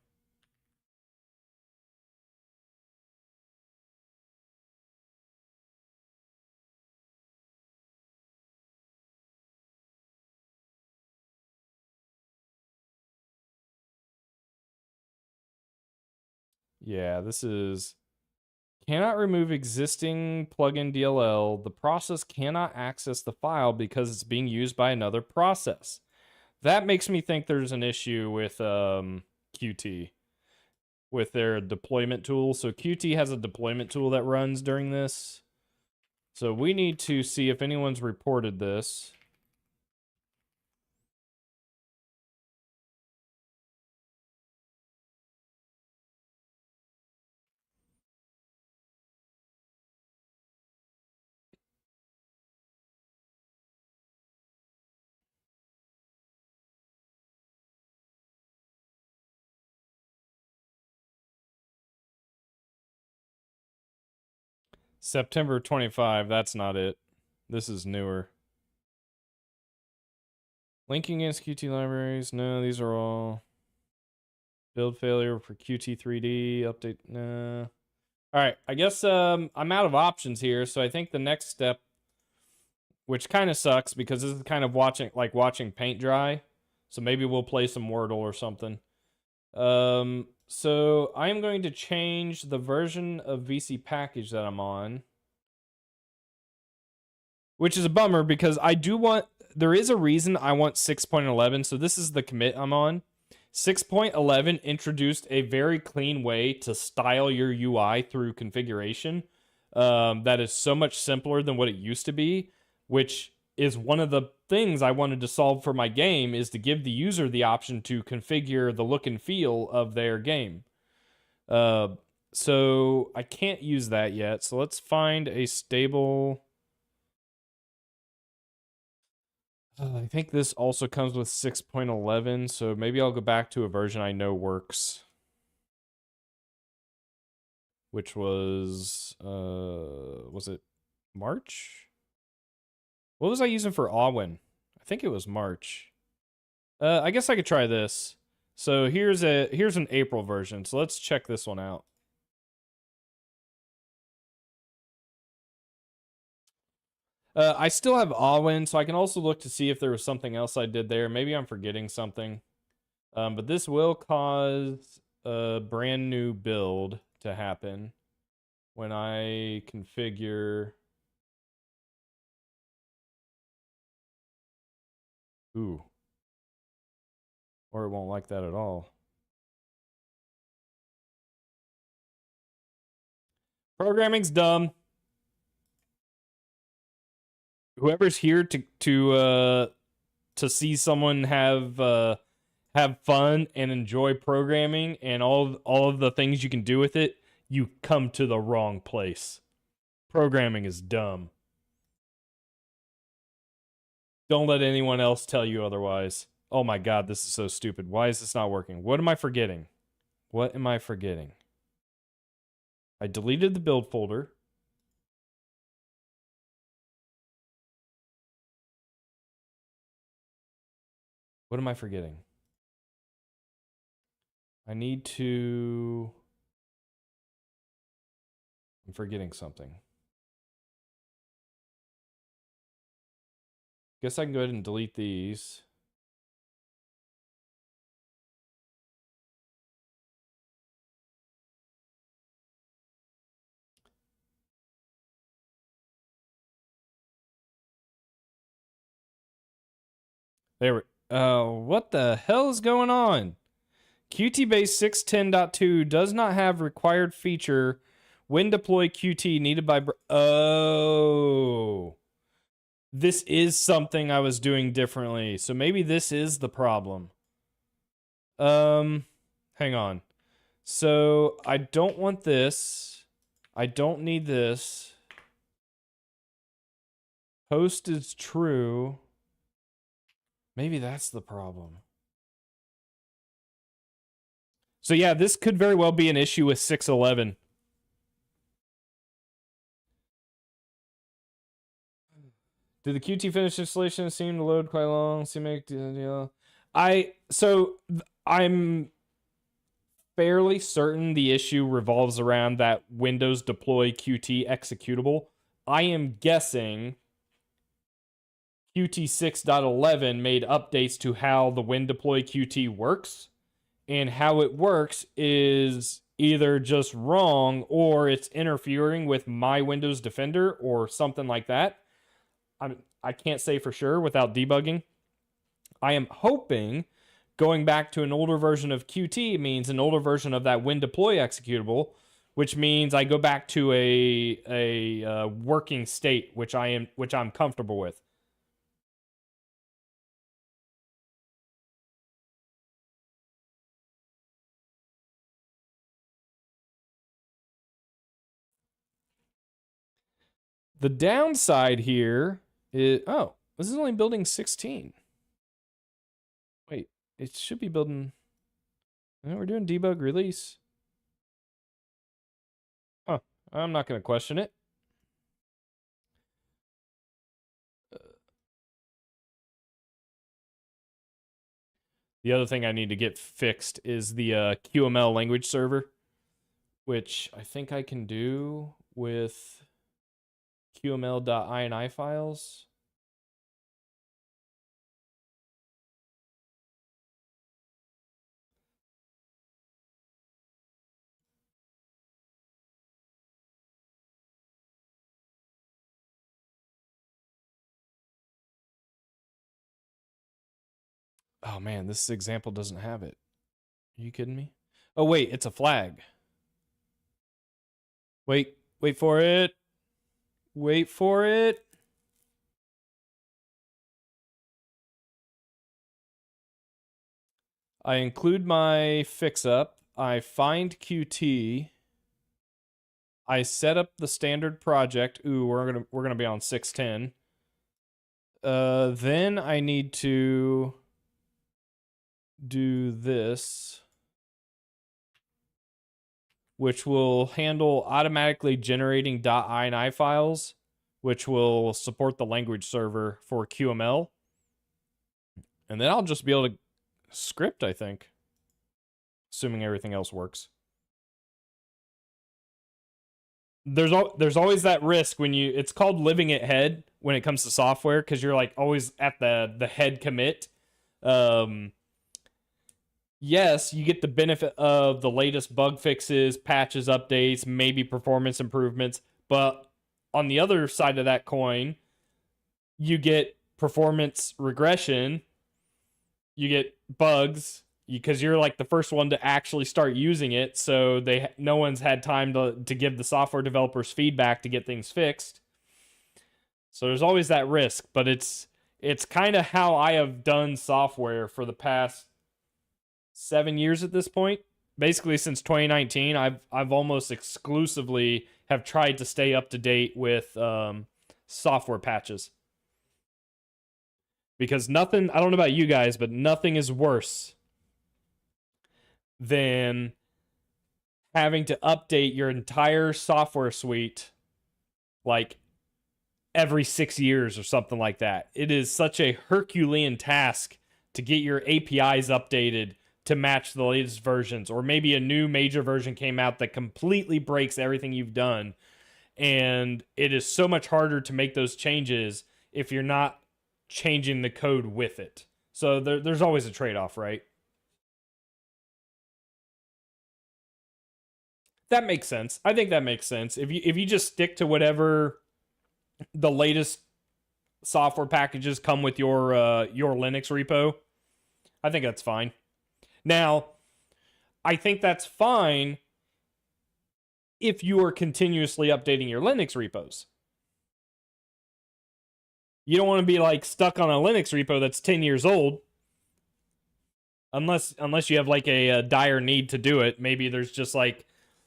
Yeah, this is cannot remove existing plugin DLL. The process cannot access the file because it's being used by another process. That makes me think there's an issue with Qt with their deployment tool. So Qt has a deployment tool that runs during this. So we need to see if anyone's reported this. September 25, that's not it. This is newer. Linking against Qt libraries. No, these are all. Build failure for Qt3D. Update. No. All right, I guess I'm out of options here, so I think the next step, which kind of sucks because this is kind of watching paint dry, so maybe we'll play some Wordle or something. So I am going to change the version of VC package that I'm on, which is a bummer because there is a reason I want 6.11, so this is the commit I'm on. 6.11 introduced a very clean way to style your UI through configuration that is so much simpler than what it used to be, which is one of the things I wanted to solve for my game, is to give the user the option to configure the look and feel of their game. So I can't use that yet. So let's find a stable. I think this also comes with 6.11, so maybe I'll go back to a version I know works. Which was it March? What was I using for Awin? I think it was March. I guess I could try this. So here's an April version. So let's check this one out. I still have Awin, so I can also look to see if there was something else I did there. Maybe I'm forgetting something. But this will cause a brand new build to happen when I configure. Ooh. Or it won't like that at all. Programming's dumb. Whoever's here to see someone have fun and enjoy programming and all of the things you can do with it, you come to the wrong place. Programming is dumb. Don't let anyone else tell you otherwise. Oh my god, this is so stupid. Why is this not working? What am I forgetting? What am I forgetting? I deleted the build folder. What am I forgetting? I need to... I'm forgetting something. Guess I can go ahead and delete these. There we... what the hell is going on? Qt base 610.2 does not have required feature when deploy Qt needed by... Oh. This is something I was doing differently. So maybe this is the problem. Hang on. So I don't want this. I don't need this. Host is true. Maybe that's the problem. So yeah, this could very well be an issue with 6.11. Did the Qt finish installation seem to load quite long? I'm fairly certain the issue revolves around that Windows deploy Qt executable. I am guessing Qt 6.11 made updates to how the Win deploy Qt works, and how it works is either just wrong or it's interfering with my Windows Defender or something like that. I can't say for sure without debugging. I am hoping going back to an older version of Qt means an older version of that Win deploy executable, which means I go back to a working state, which I'm comfortable with. The downside here is, oh, this is only building 16. Wait, it should be building, no, we're doing debug release. Huh, I'm not going to question it. The other thing I need to get fixed is the QML language server, which I think I can do with qml.ini files. Oh man, this example doesn't have it. Are you kidding me? Oh wait, it's a flag. Wait for it. Wait for it. I include my fix up. I find Qt. I set up the standard project. Ooh, we're gonna be on 610. Then I need to do this, which will handle automatically generating .ini files, which will support the language server for QML. And then I'll just be able to script, I think, assuming everything else works. There's always that risk when it's called living at head when it comes to software, because you're like always at the head commit. Yes, you get the benefit of the latest bug fixes, patches, updates, maybe performance improvements, but on the other side of that coin, you get performance regression, you get bugs, because you're like the first one to actually start using it, so no one's had time to give the software developers feedback to get things fixed. So there's always that risk, but it's kind of how I have done software for the past 7 years at this point. Basically since 2019, I've almost exclusively have tried to stay up to date with software patches. Because nothing, I don't know about you guys, but nothing is worse than having to update your entire software suite like every 6 years or something like that. It is such a Herculean task to get your APIs updated to match the latest versions, or maybe a new major version came out that completely breaks everything you've done. And it is so much harder to make those changes if you're not changing the code with it. So there's always a trade-off, right? That makes sense. I think that makes sense. If you just stick to whatever the latest software packages come with your Linux repo, I think that's fine. Now, I think that's fine if you are continuously updating your Linux repos. You don't want to be like stuck on a Linux repo that's 10 years old unless you have like a dire need to do it. Maybe there's just like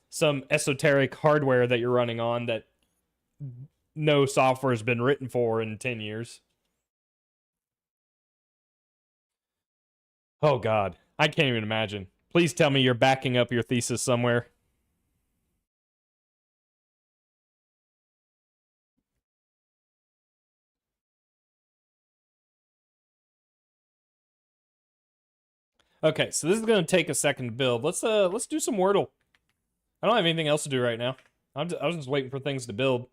some esoteric hardware that you're running on that no software has been written for in 10 years. Oh god, I can't even imagine. Please tell me you're backing up your thesis somewhere. Okay, so this is going to take a second to build. Let's do some Wordle. I don't have anything else to do right now. I was just waiting for things to build.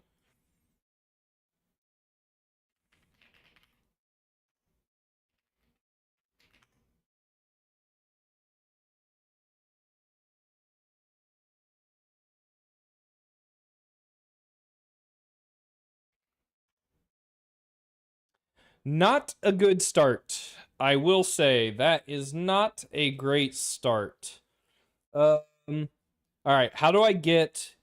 Not a good start. I will say that is not a great start. Um, all right, how do I get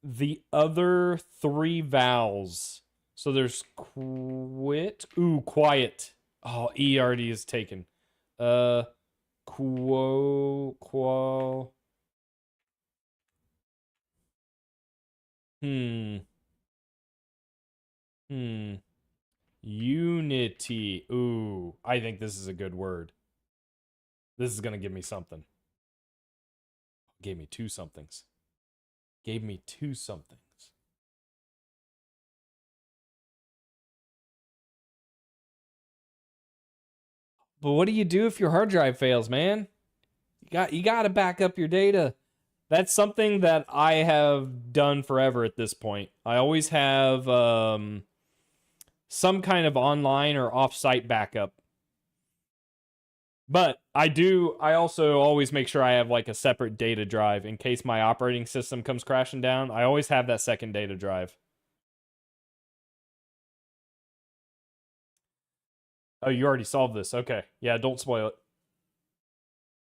the other three vowels? So there's quit. Ooh, quiet. Oh, E already is taken. Uh, quo. Hmm. Hmm. Unity. Ooh, I think this is a good word. This is gonna give me something. Gave me two somethings. Gave me two somethings. But what do you do if your hard drive fails, man? You got to back up your data. That's something that I have done forever at this point. I always have some kind of online or off-site backup. But I also always make sure I have like a separate data drive in case my operating system comes crashing down. I always have that second data drive. Oh, you already solved this. Okay. Yeah, don't spoil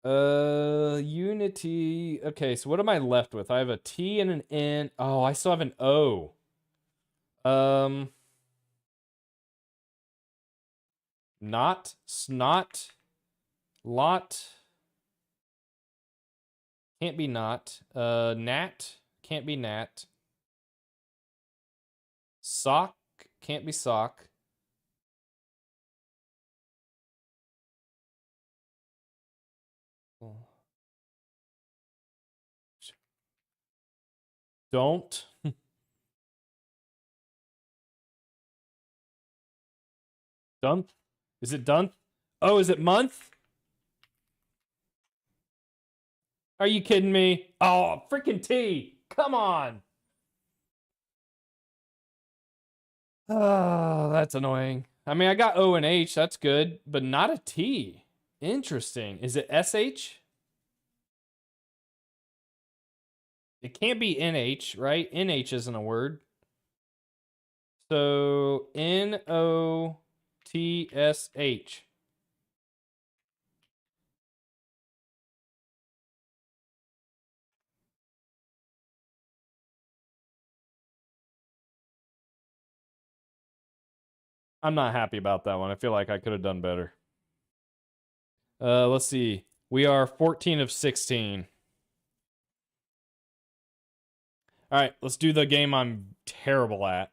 it. Unity. Okay, so what am I left with? I have a T and an N. Oh, I still have an O. Um, not, snot, lot. Can't be not. Nat. Can't be nat. Sock. Can't be sock. Don't. Dunth? Is it dunth? Oh, is it month? Are you kidding me? Oh, freaking T. Come on. Oh, that's annoying. I mean, I got O and H. That's good, but not a T. Interesting. Is it SH? It can't be NH, right? NH isn't a word. So NOTSH. I'm not happy about that one. I feel like I could have done better. Let's see. We are 14 of 16. All right, let's do the game I'm terrible at.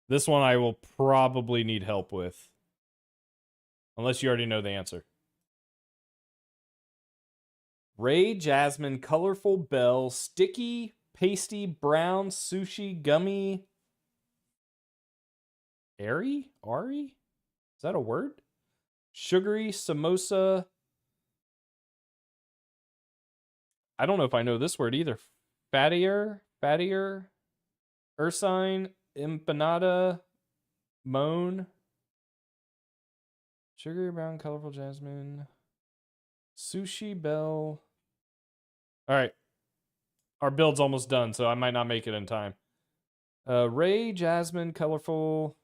This one I will probably need help with. Unless you already know the answer. Ray, jasmine, colorful bell, sticky, pasty, brown, sushi, gummy. Ari? Is that a word? Sugary, samosa. I don't know if I know this word either. Fattier, ursine, empanada, moan. Sugary, brown, colorful, jasmine. Sushi, bell. All right. Our build's almost done, so I might not make it in time. Ray, jasmine, colorful,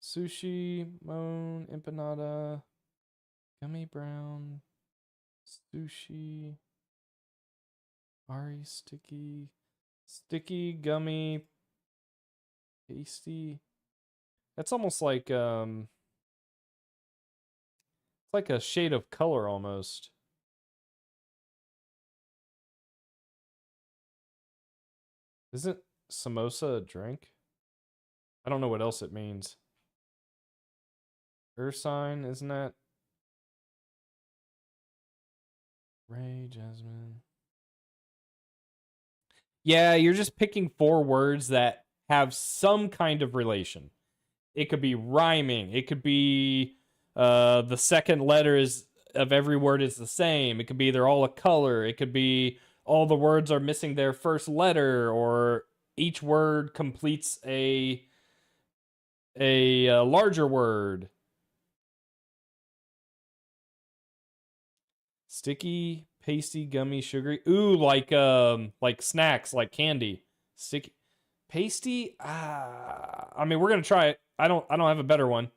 sushi, moan, empanada, gummy brown, sushi, Ari, sticky, gummy, pasty. That's almost like it's like a shade of color almost. Isn't samosa a drink? I don't know what else it means. Ursine, isn't that? Ray, jasmine. Yeah, you're just picking 4 words that have some kind of relation. It could be rhyming. It could be the second letter is of every word is the same. It could be they're all a color. It could be all the words are missing their first letter, or each word completes a larger word. Sticky, pasty, gummy, sugary. Ooh, like snacks, like candy. Sticky, pasty. I mean, we're gonna try it. I don't have a better one.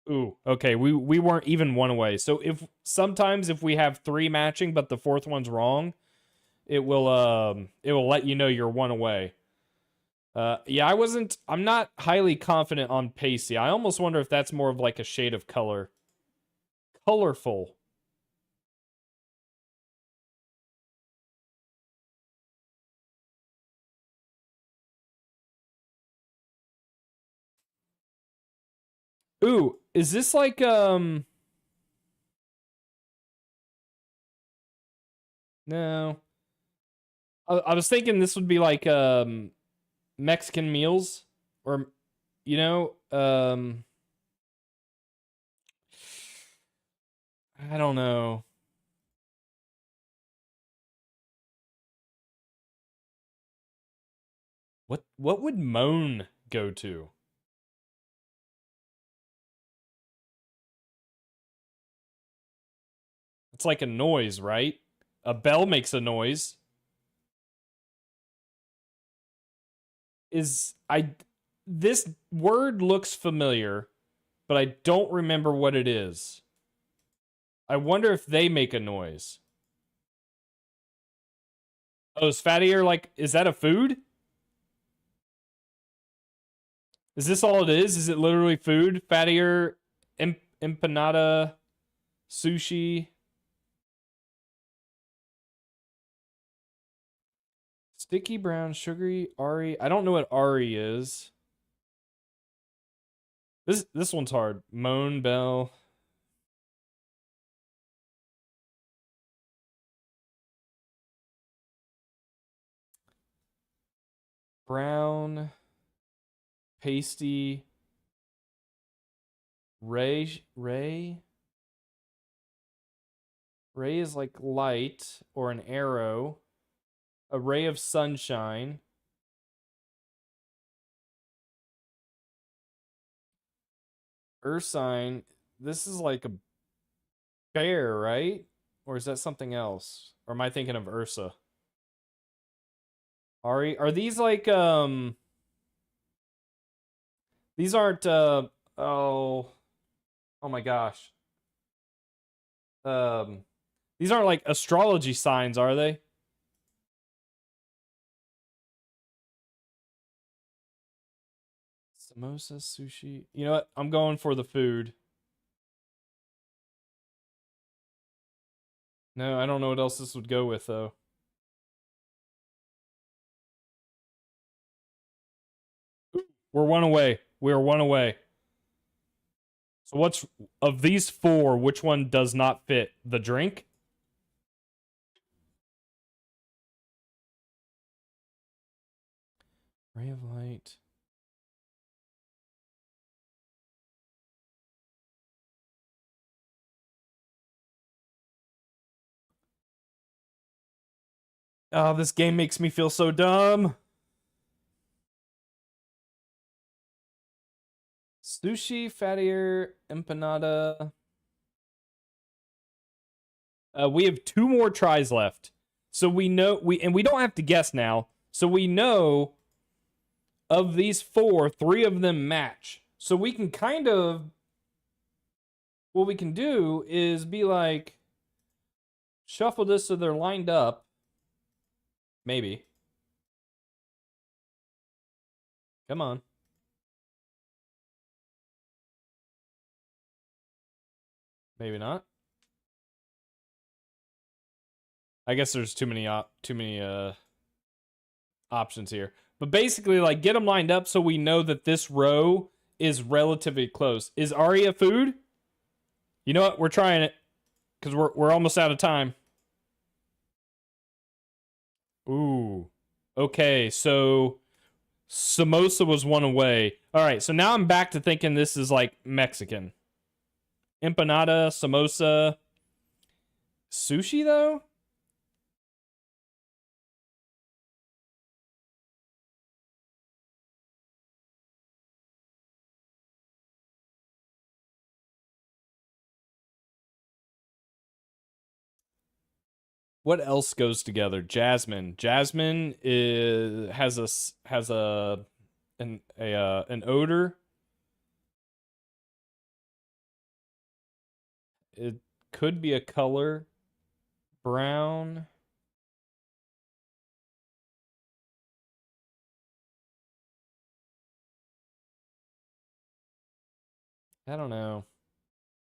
Ooh, okay. We weren't even one away. So if sometimes if we have 3 matching, but the 4th one's wrong, it will let you know you're one away. Yeah, I'm not highly confident on pasty. I almost wonder if that's more of like a shade of color. Colorful. Ooh, is this like no. I was thinking this would be like Mexican meals, or you know, I don't know. What would moan go to? It's like a noise, right? A bell makes a noise. Is I This word looks familiar, but I don't remember what it is. I wonder if they make a noise. Oh, is fattier like, is that a food? Is this all it is? Is it literally food? Fattier, empanada, sushi, sticky brown, sugary, Ari. I don't know what Ari is. This one's hard. Moan, bell. Brown, pasty, Ray is like light or an arrow. A ray of sunshine. Ursine. This is like a bear, right? Or is that something else? Or am I thinking of Ursa? Ari, are these like these aren't oh oh my gosh. Um these aren't like astrology signs, are they? Samosa, sushi. You know what? I'm going for the food. No, I don't know what else this would go with though. We're one away. We are one away. So what's of these four, which one does not fit? The drink? Ray of light. Oh, this game makes me feel so dumb. Sushi, fattier, empanada. We have two more tries left. So we know we don't have to guess now. So we know of these four, three of them match. So we can kind of what we can do is be like shuffle this so they're lined up. Maybe. Come on. Maybe not. I guess there's too many options here. But basically, like, get them lined up so we know that this row is relatively close. Is Aria food? You know what? We're trying it because we're almost out of time. Ooh. Okay, so samosa was one away. All right, so now I'm back to thinking this is like Mexican. Empanada, samosa, sushi though? What else goes together? Jasmine. Jasmine is has an odor. It could be a color. Brown. I don't know.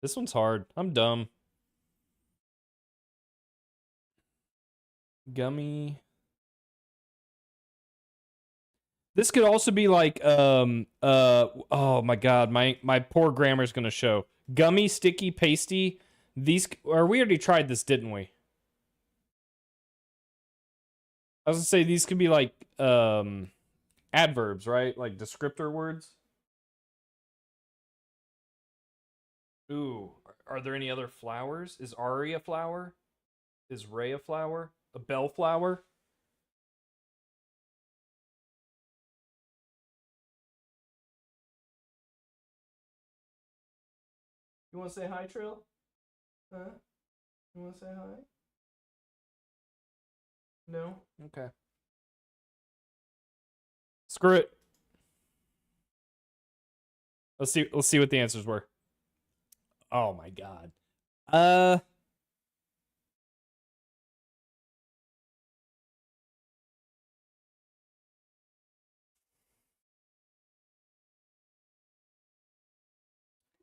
This one's hard. I'm dumb. Gummy. This could also be like oh my god, my poor grammar's gonna show. Gummy, sticky, pasty. These or we already tried this, didn't we? I was gonna say these could be like adverbs, right? Like descriptor words. Ooh, are there any other flowers? Is Ari a flower? Is Ray a flower? A bellflower? You want to say hi, Trill? Huh? You want to say hi? No. Okay. Screw it. Let's see. Let's see what the answers were. Oh my god. Uh.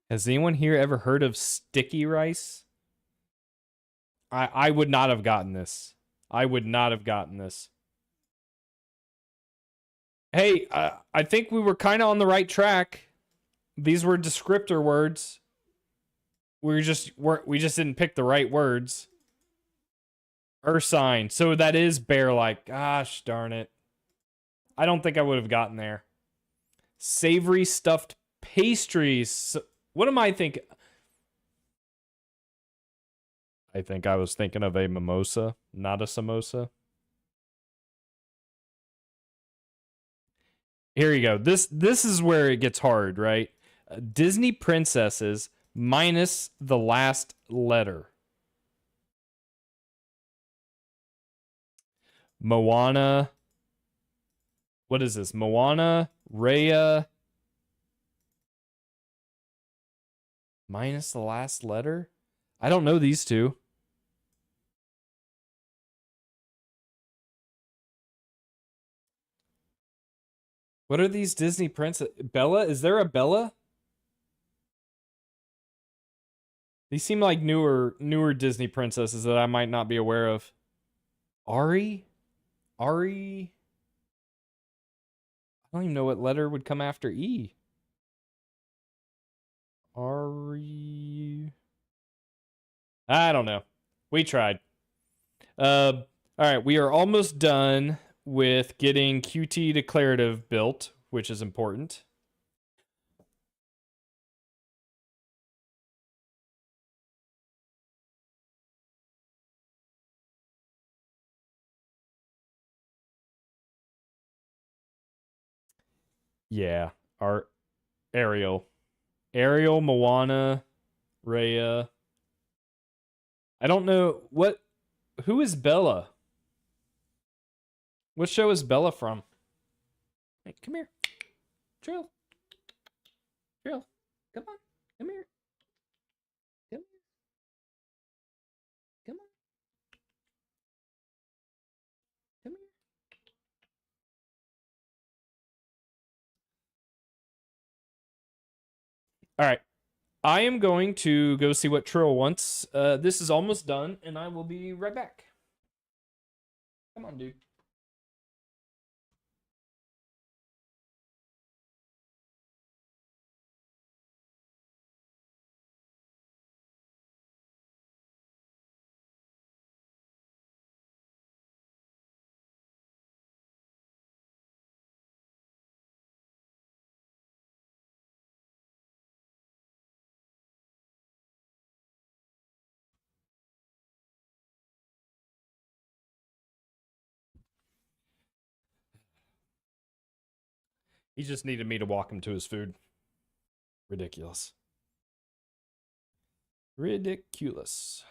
Has anyone here ever heard of sticky rice? I would not have gotten this. I would not have gotten this. Hey, I think we were kind of on the right track. These were descriptor words. We just didn't pick the right words. Ursine. So that is bear-like. Gosh darn it. I don't think I would have gotten there. Savory stuffed pastries. What am I thinking? I think I was thinking of a mimosa, not a samosa. Here you go. This is where it gets hard, right? Disney princesses minus the last letter. Moana. What is this? Moana, Raya. Minus the last letter? I don't know these two. What are these Disney princess? Bella? Is there a Bella? These seem like newer Disney princesses that I might not be aware of. Ari? Ari? I don't even know what letter would come after E. Ari. 3. I don't know. We tried. All right, we are almost done with getting Qt declarative built, which is important. Yeah, our Ariel, Moana, Raya. I don't know what. Who is Bella? What show is Bella from? Hey, come here, Trill. Trill, come on, come here, come here, come on, come here. All right, I am going to go see what Trill wants. This is almost done, and I will be right back. Come on, dude. He just needed me to walk him to his food. Ridiculous. Ridiculous.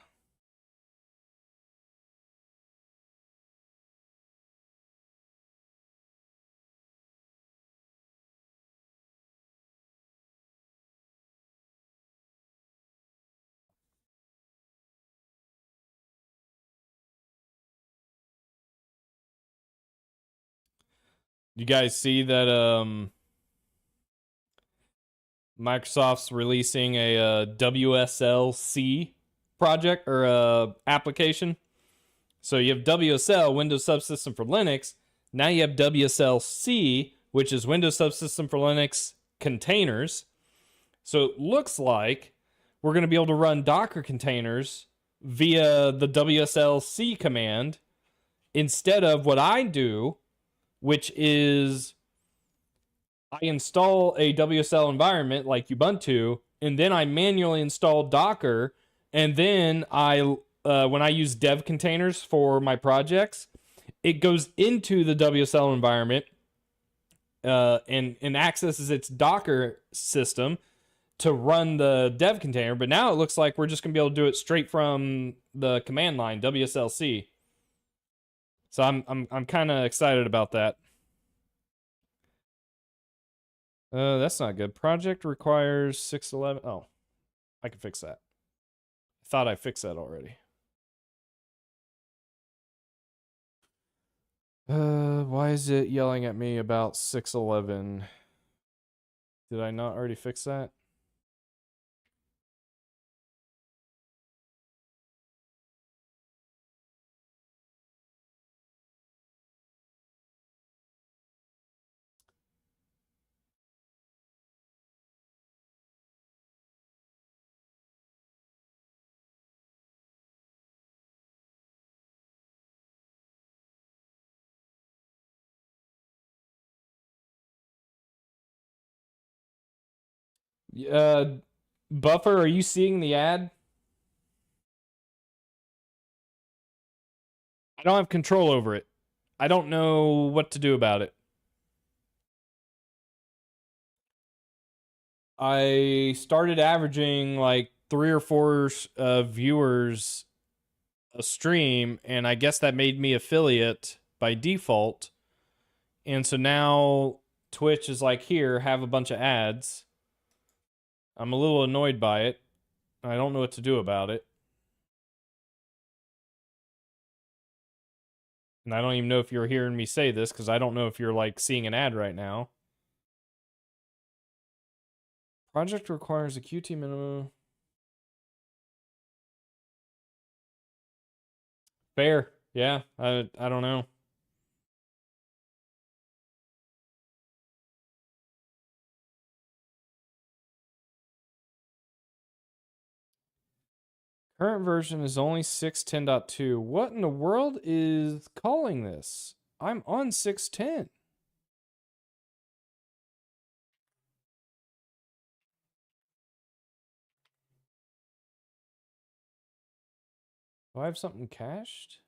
You guys see that Microsoft's releasing a WSLC project or application? So you have WSL, Windows Subsystem for Linux. Now you have WSLC, which is Windows Subsystem for Linux containers. So it looks like we're going to be able to run Docker containers via the WSLC command instead of what I do, which is I install a WSL environment like Ubuntu, and then I manually install Docker, and then when I use dev containers for my projects, it goes into the WSL environment and accesses its Docker system to run the dev container. But now it looks like we're just gonna be able to do it straight from the command line WSLC. So I'm kind of excited about that. That's not good. Project requires 611. Oh, I can fix that. I thought I fixed that already. Why is it yelling at me about 611? Did I not already fix that? Uh, Buffer, are you seeing the ad? I don't have control over it. I don't know what to do about it. I started averaging like 3 or 4 viewers a stream, and I guess that made me affiliate by default. And so now Twitch is like, here, have a bunch of ads. I'm a little annoyed by it. I don't know what to do about it. And I don't even know if you're hearing me say this because I don't know if you're like seeing an ad right now. Project requires a Qt minimum. Fair. Yeah, I don't know. Current version is only 6.10.2. What in the world is calling this? I'm on 6.10. Do I have something cached?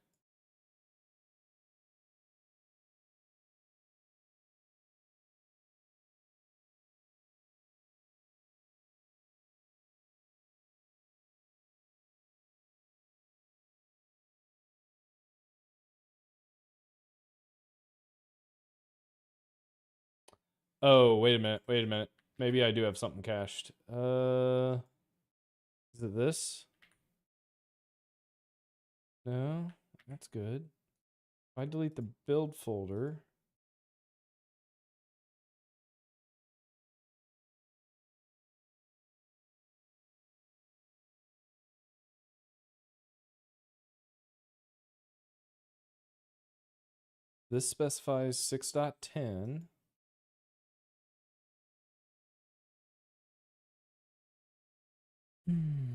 Oh, wait a minute. Wait a minute. Maybe I do have something cached. Is it this? No, that's good. If I delete the build folder. This specifies 6.10. Hmm.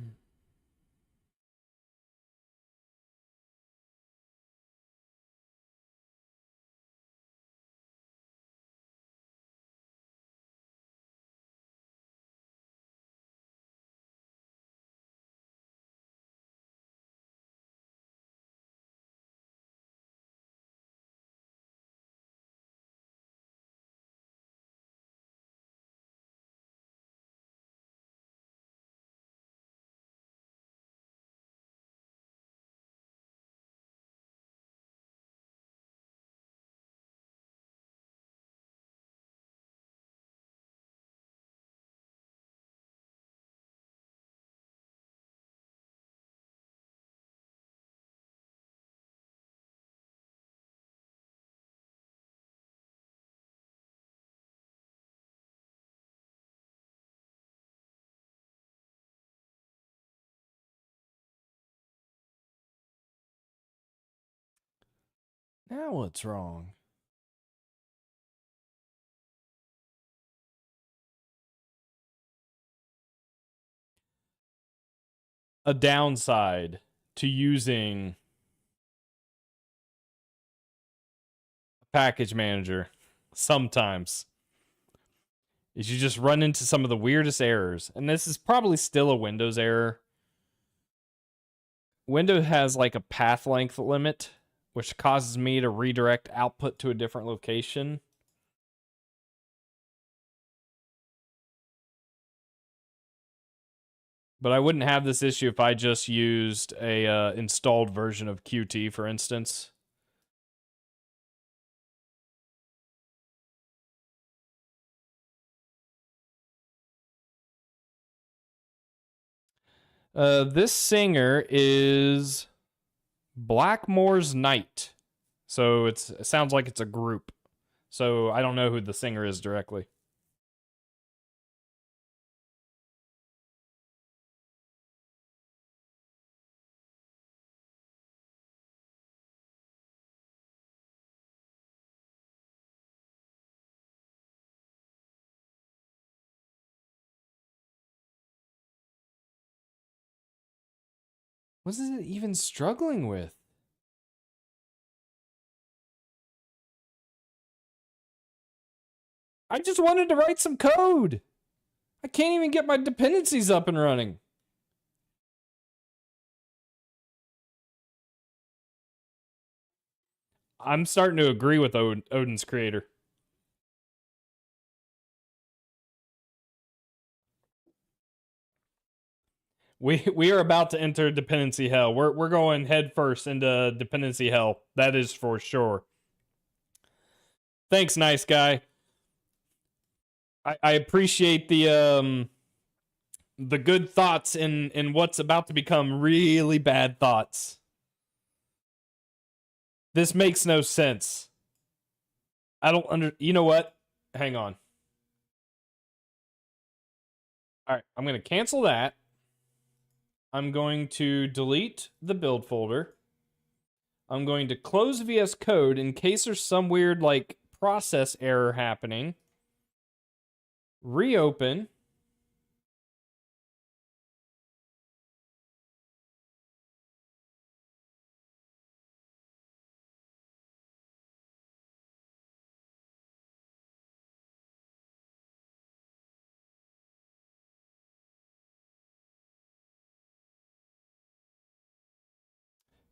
Now what's wrong? A downside to using a package manager sometimes is you just run into some of the weirdest errors. And this is probably still a Windows error. Windows has like a path length limit, which causes me to redirect output to a different location. But I wouldn't have this issue if I just used a installed version of Qt, for instance. This singer is Blackmore's Night. So it sounds like it's a group. So I don't know who the singer is directly. What is it even struggling with? I just wanted to write some code. I can't even get my dependencies up and running. I'm starting to agree with Odin's creator. We are about to enter dependency hell. We're going head first into dependency hell. That is for sure. Thanks, nice guy. I appreciate the good thoughts in what's about to become really bad thoughts. This makes no sense. I don't you know what? Hang on. All right, I'm going to cancel that. I'm going to delete the build folder. I'm going to close VS Code in case there's some weird like process error happening. Reopen.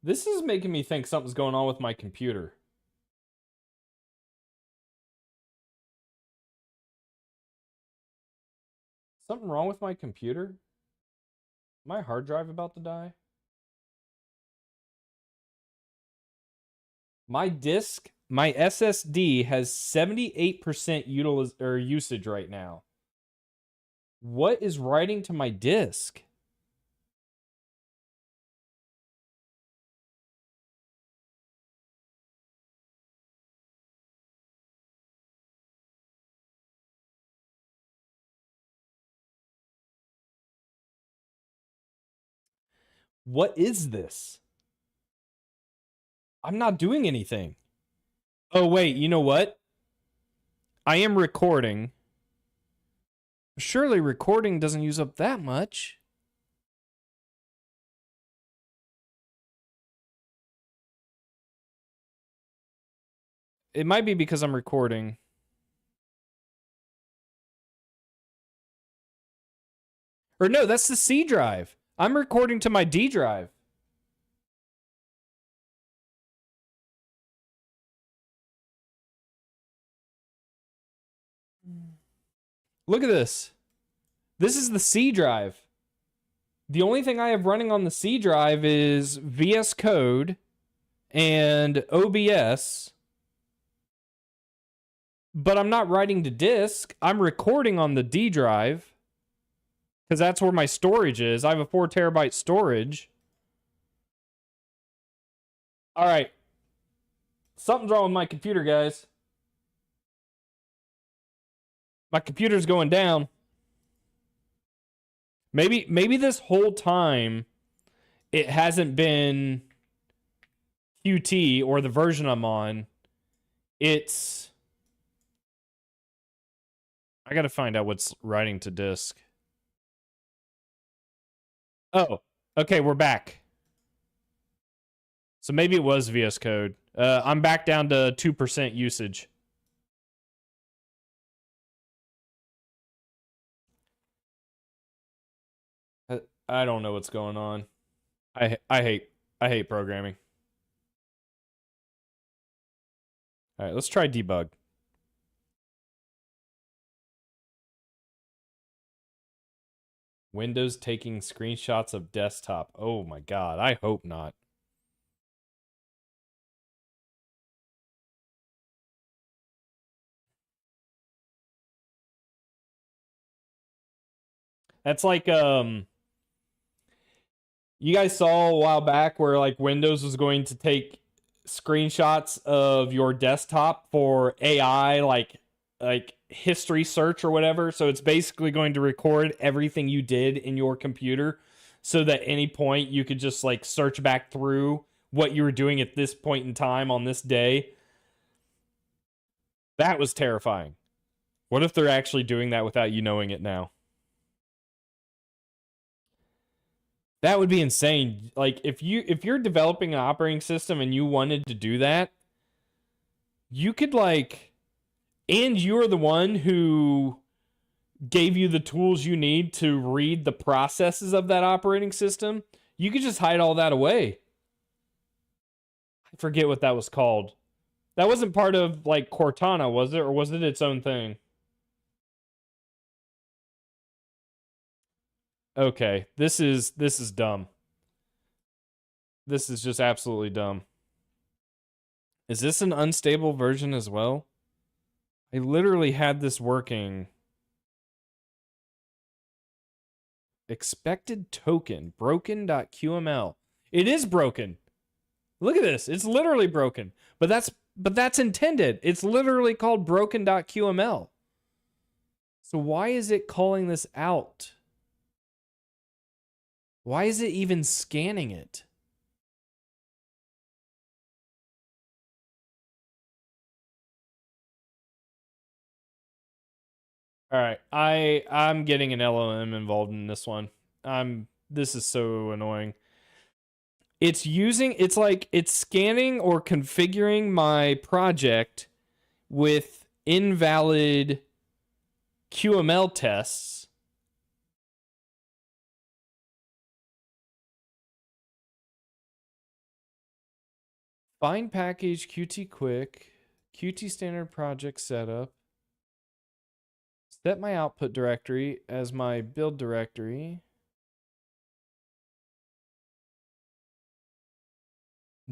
This is making me think something's going on with my computer. Something wrong with my computer? My hard drive about to die? My disk, my SSD has 78% usage right now. What is writing to my disk? What is this? I'm not doing anything. Oh, wait, you know what? I am recording. Surely recording doesn't use up that much. It might be because I'm recording. Or no, that's the C drive. I'm recording to my D drive. Look at this. This is the C drive. The only thing I have running on the C drive is VS Code and OBS. But I'm not writing to disk. I'm recording on the D drive. Because that's where my storage is. I have a 4 terabyte storage. All right. Something's wrong with my computer, guys. My computer's going down. Maybe this whole time it hasn't been QT or the version I'm on. It's... I gotta find out what's writing to disk. Oh, okay, we're back. So maybe it was VS Code. I'm back down to 2% usage. I don't know what's going on. I hate programming. All right, let's try debug. Windows taking screenshots of desktop. Oh my god, I hope not. That's like you guys saw a while back where like Windows was going to take screenshots of your desktop for AI like history search or whatever. So it's basically going to record everything you did in your computer so that any point you could just like search back through what you were doing at this point in time on this day. That was terrifying. What if they're actually doing that without you knowing it now? That would be insane. Like if you're developing an operating system and you wanted to do that, you could like, and you're the one who gave you the tools you need to read the processes of that operating system, you could just hide all that away. I forget what that was called. That wasn't part of like Cortana, was it? Or was it its own thing? Okay, this is dumb. This is just absolutely dumb. Is this an unstable version as well? I literally had this working. Expected token broken.qml. It is broken. Look at this. It's literally broken. But that's intended. It's literally called broken.qml. So why is it calling this out? Why is it even scanning it? All right. I'm getting an LLM involved in this one. This is so annoying. It's scanning or configuring my project with invalid QML tests. Find package Qt quick, Qt standard project setup. Set my output directory as my build directory.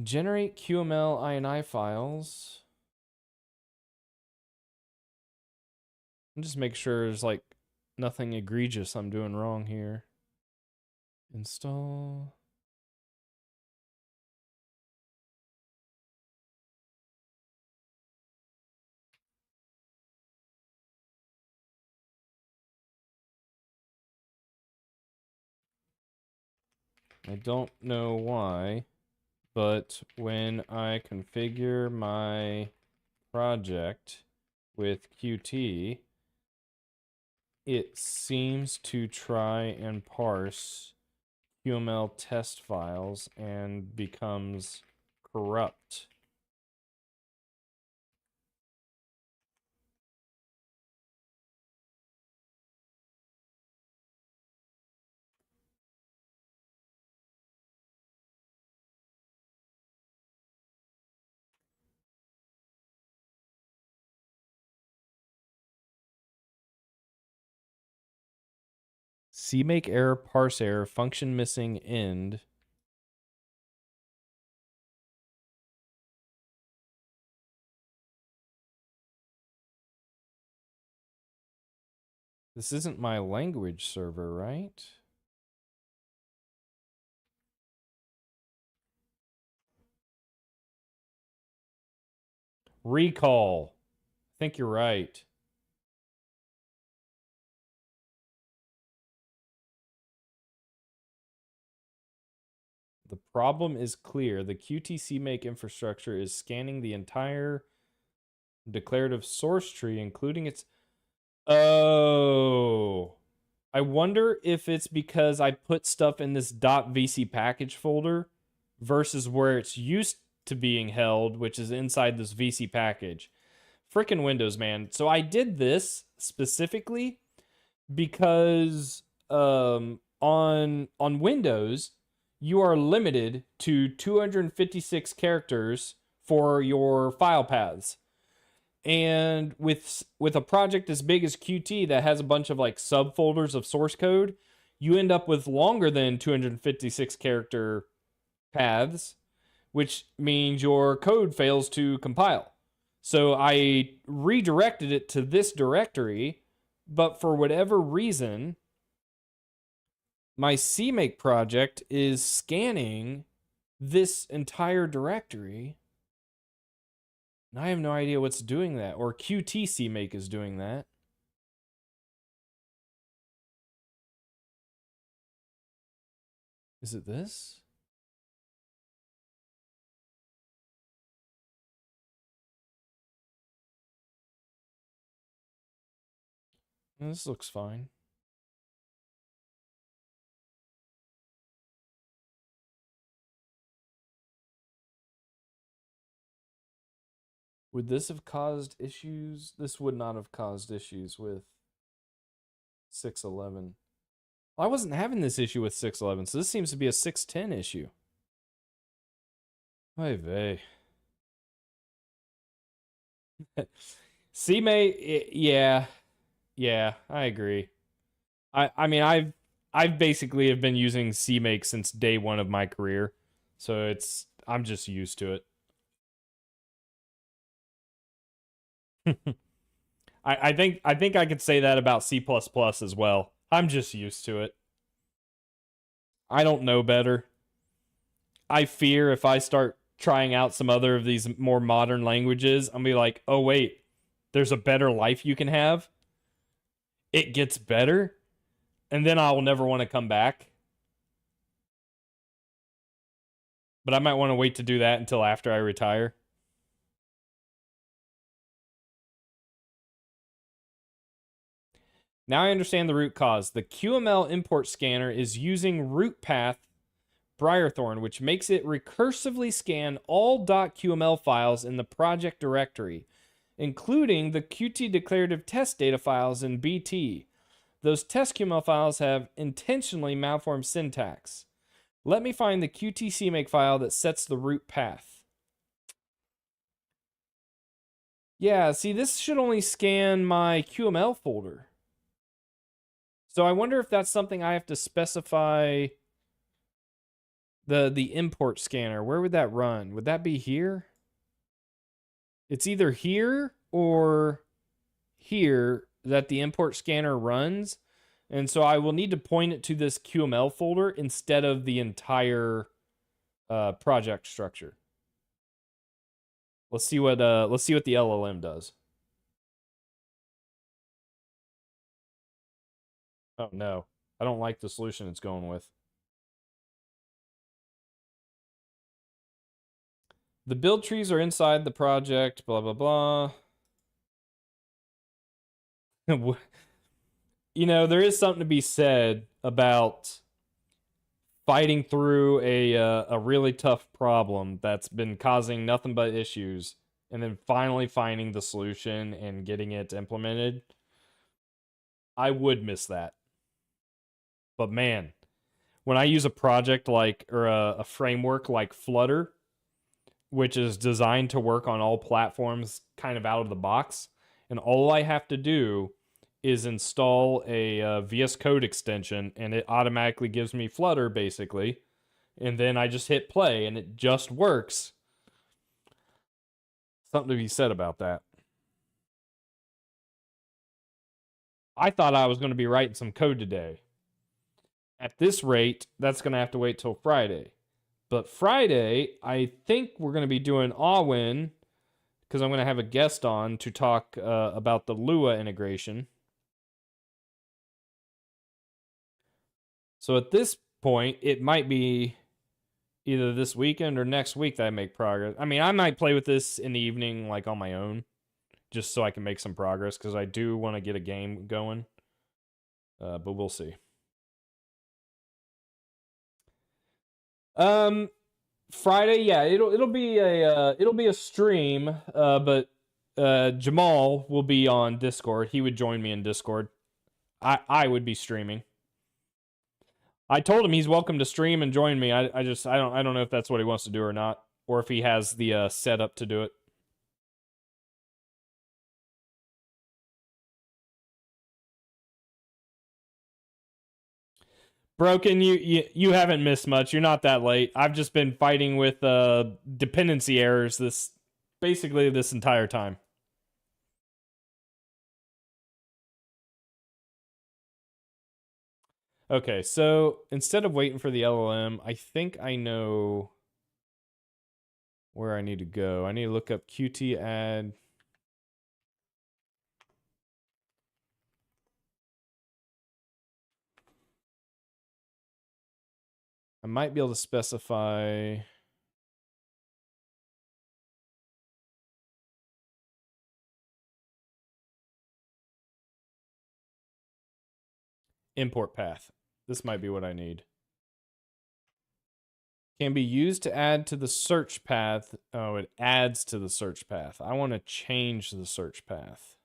Generate QML INI files. And just make sure there's like nothing egregious I'm doing wrong here. Install. I don't know why, but when I configure my project with Qt, it seems to try and parse QML test files and becomes corrupt. CMake error, parse error, function missing end. This isn't my language server, right? Recall. I think you're right. The problem is clear. The Qt CMake infrastructure is scanning the entire declarative source tree, including its... Oh. I wonder if it's because I put stuff in this .vc package folder versus where it's used to being held, which is inside this VC package. Frickin' Windows, man. So I did this specifically because on Windows, you are limited to 256 characters for your file paths. And with a project as big as Qt that has a bunch of like subfolders of source code, you end up with longer than 256 character paths, which means your code fails to compile. So I redirected it to this directory, but for whatever reason, my CMake project is scanning this entire directory. And I have no idea what's doing that, or Qt CMake is doing that. Is it this? This looks fine. Would this have caused issues? This would not have caused issues with 6.11. Well, I wasn't having this issue with 6.11, so this seems to be a 6.10 issue. Oy vey. CMake, yeah, I agree. I mean, I've basically have been using CMake since day one of my career, so I'm just used to it. I think I could say that about C++ as well. I'm just used to it. I don't know better. I fear if I start trying out some other of these more modern languages, I'm gonna be like, oh wait, there's a better life you can have. It gets better, and then I will never want to come back. But I might want to wait to do that until after I retire. Now I understand the root cause. The QML import scanner is using root path Briarthorn, which makes it recursively scan all .qml files in the project directory, including the Qt declarative test data files in BT. Those test QML files have intentionally malformed syntax. Let me find the Qt CMake file that sets the root path. Yeah, see, this should only scan my QML folder. So I wonder if that's something I have to specify the import scanner. Where would that run? Would that be here? It's either here or here that the import scanner runs. And so I will need to point it to this QML folder instead of the entire project structure. Let's see what the LLM does. Oh no. I don't like the solution it's going with. The build trees are inside the project, blah blah blah. You know, there is something to be said about fighting through a really tough problem that's been causing nothing but issues, and then finally finding the solution and getting it implemented. I would miss that. But man, when I use a project like or a framework like Flutter, which is designed to work on all platforms kind of out of the box, and all I have to do is install a VS Code extension and it automatically gives me Flutter basically, and then I just hit play and it just works. Something to be said about that. I thought I was going to be writing some code today. At this rate, that's going to have to wait till Friday. But Friday, I think we're going to be doing Awin because I'm going to have a guest on to talk about the Lua integration. So at this point, it might be either this weekend or next week that I make progress. I mean, I might play with this in the evening, like on my own, just so I can make some progress because I do want to get a game going. But we'll see. Friday, yeah, it'll be a stream. But Jamal will be on Discord. He would join me in Discord. I would be streaming. I told him he's welcome to stream and join me. I don't know if that's what he wants to do or not, or if he has the setup to do it. Broken, you haven't missed much. You're not that late. I've just been fighting with dependency errors basically this entire time. Okay, so instead of waiting for the LLM, I think I know where I need to go. I need to look up Qt add. I might be able to specify import path. This might be what I need. Can be used to add to the search path. Oh, it adds to the search path. I want to change the search path.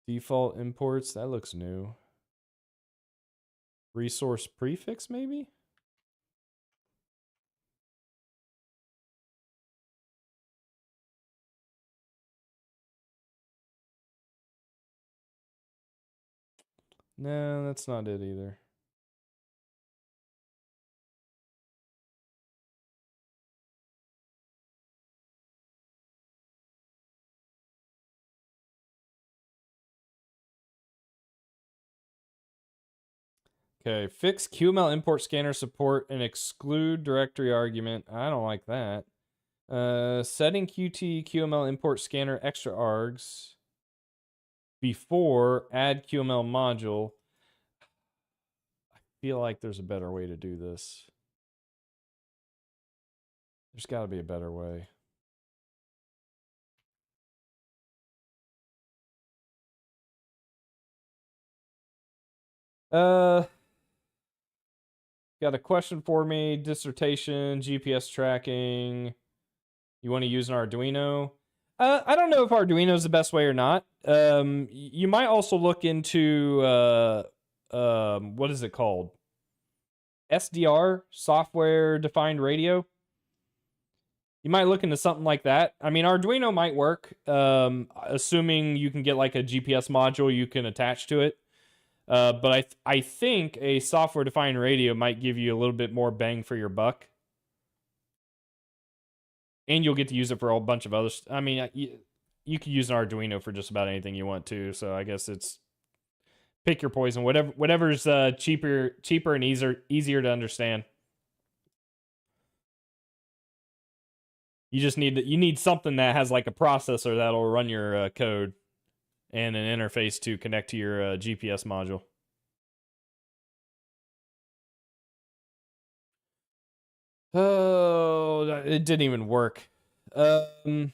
Default imports, that looks new. Resource prefix, maybe? No, that's not it either. Okay, fix QML import scanner support and exclude directory argument. I don't like that. Setting Qt QML import scanner extra args before add QML module. I feel like there's a better way to do this. There's got to be a better way. Got a question for me. Dissertation, GPS tracking. You want to use an Arduino? I don't know if Arduino is the best way or not. You might also look into what is it called? SDR, software defined radio. You might look into something like that. I mean, Arduino might work, assuming you can get like a GPS module you can attach to it. But I think a software defined radio might give you a little bit more bang for your buck, and you'll get to use it for a whole bunch of other. I mean, you could use an Arduino for just about anything you want to. So I guess it's pick your poison. Whatever's cheaper and easier to understand. You need something that has like a processor that'll run your code and an interface to connect to your GPS module. Oh, it didn't even work. Qt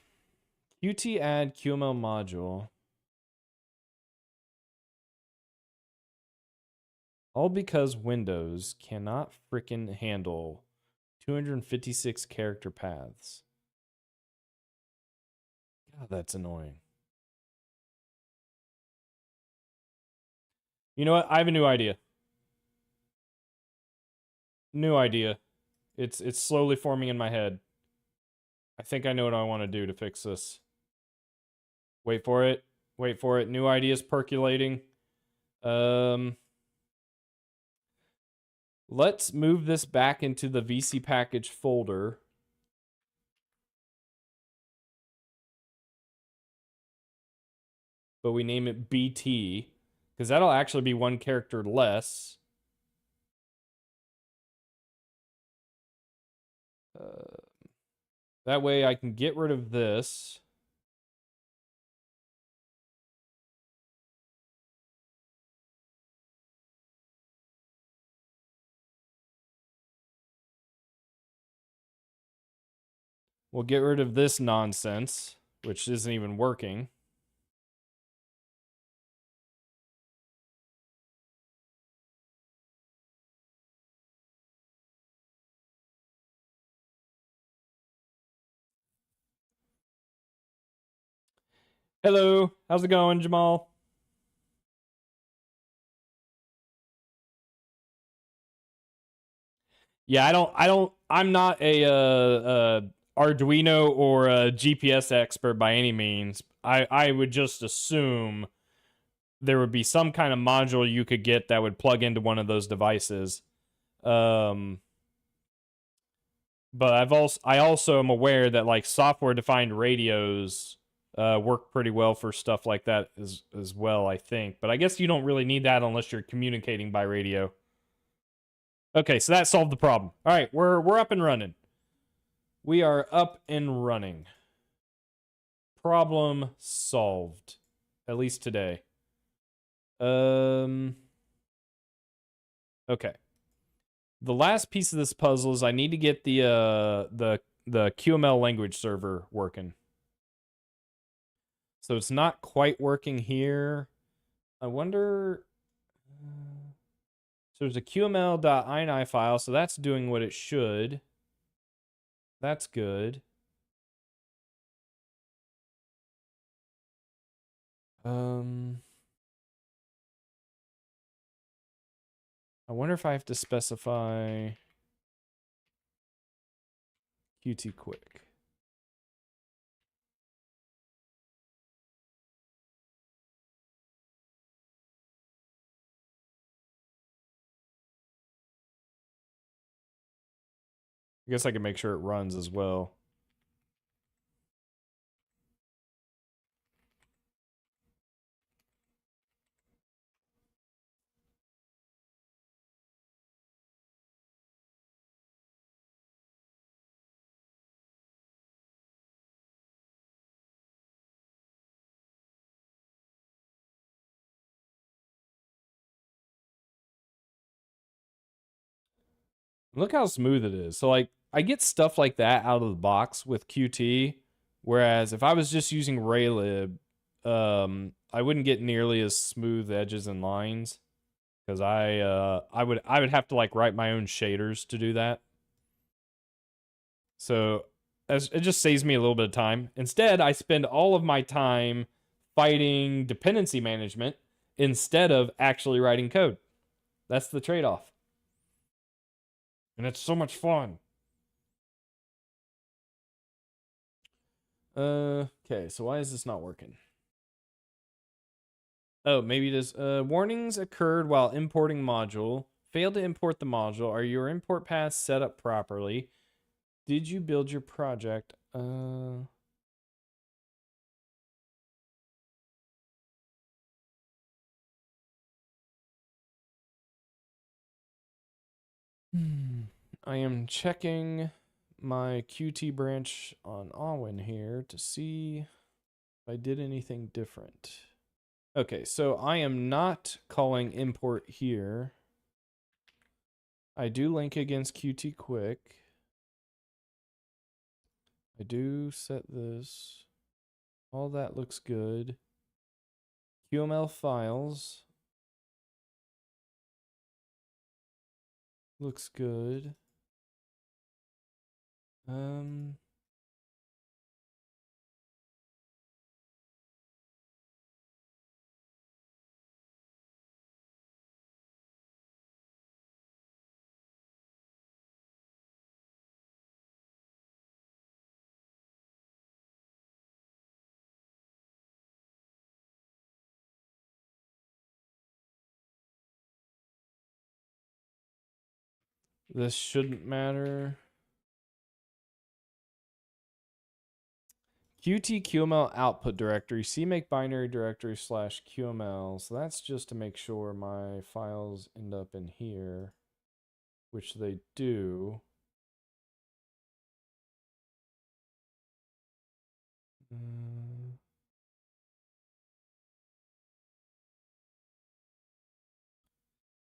add QML module. All because Windows cannot frickin' handle 256 character paths. God, that's annoying. You know what? I have a new idea. New idea. It's slowly forming in my head. I think I know what I want to do to fix this. Wait for it. Wait for it. New ideas percolating. Let's move this back into the VC package folder. But we name it BT, because that'll actually be one character less. That way I can get rid of this. We'll get rid of this nonsense, which isn't even working. Hello, how's it going, Jamal? Yeah, I'm not a Arduino or a GPS expert by any means. I would just assume there would be some kind of module you could get that would plug into one of those devices. But I also am aware that like software defined radios work pretty well for stuff like that as well, I think. But I guess you don't really need that unless you're communicating by radio. Okay, so that solved the problem. All right, we're up and running. We are up and running. Problem solved. At least today. Okay. The last piece of this puzzle is I need to get the QML language server working. So it's not quite working here. I wonder. So there's a qml.ini file, so that's doing what it should. That's good. I wonder if I have to specify Qt quick. I guess I can make sure it runs as well. Look how smooth it is. So like I get stuff like that out of the box with Qt, whereas if I was just using Raylib, I wouldn't get nearly as smooth edges and lines because I would have to like write my own shaders to do that. So it just saves me a little bit of time. Instead, I spend all of my time fighting dependency management instead of actually writing code. That's the trade-off. And it's so much fun. Okay, so why is this not working? Oh, maybe it is. Warnings occurred while importing module. Failed to import the module. Are your import paths set up properly? Did you build your project? I am checking my Qt branch on Awin here to see if I did anything different. Okay, so I am not calling import here. I do link against Qt quick. I do set this. All that looks good. QML files. Looks good. This shouldn't matter. Qt QML output directory, cmake binary directory slash QML. So that's just to make sure my files end up in here, which they do.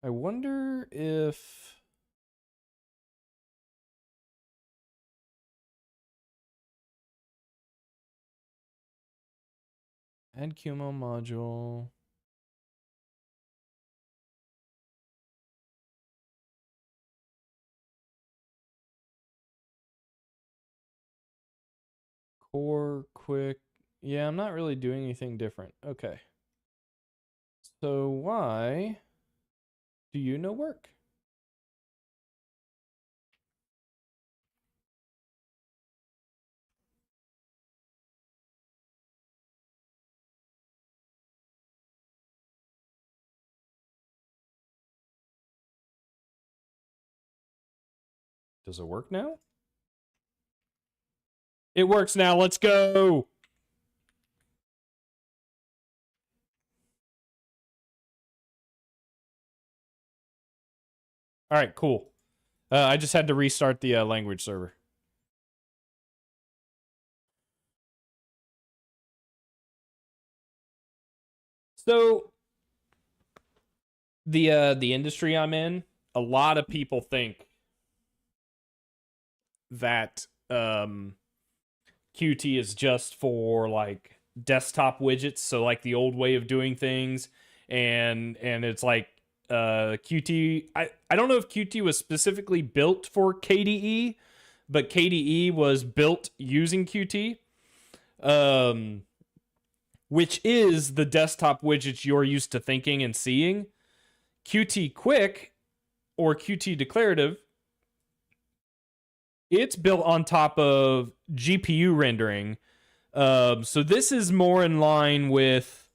I wonder if add QML module. Core quick. Yeah, I'm not really doing anything different. Okay. So why do you no work? Does it work now? It works now. Let's go. All right, cool. I just had to restart the language server. So the industry I'm in, a lot of people think that Qt is just for like desktop widgets, so like the old way of doing things, and it's like Qt. I don't know if Qt was specifically built for KDE, but KDE was built using Qt, which is the desktop widgets you're used to thinking and seeing. Qt Quick or Qt Declarative, it's built on top of GPU rendering. So this is more in line with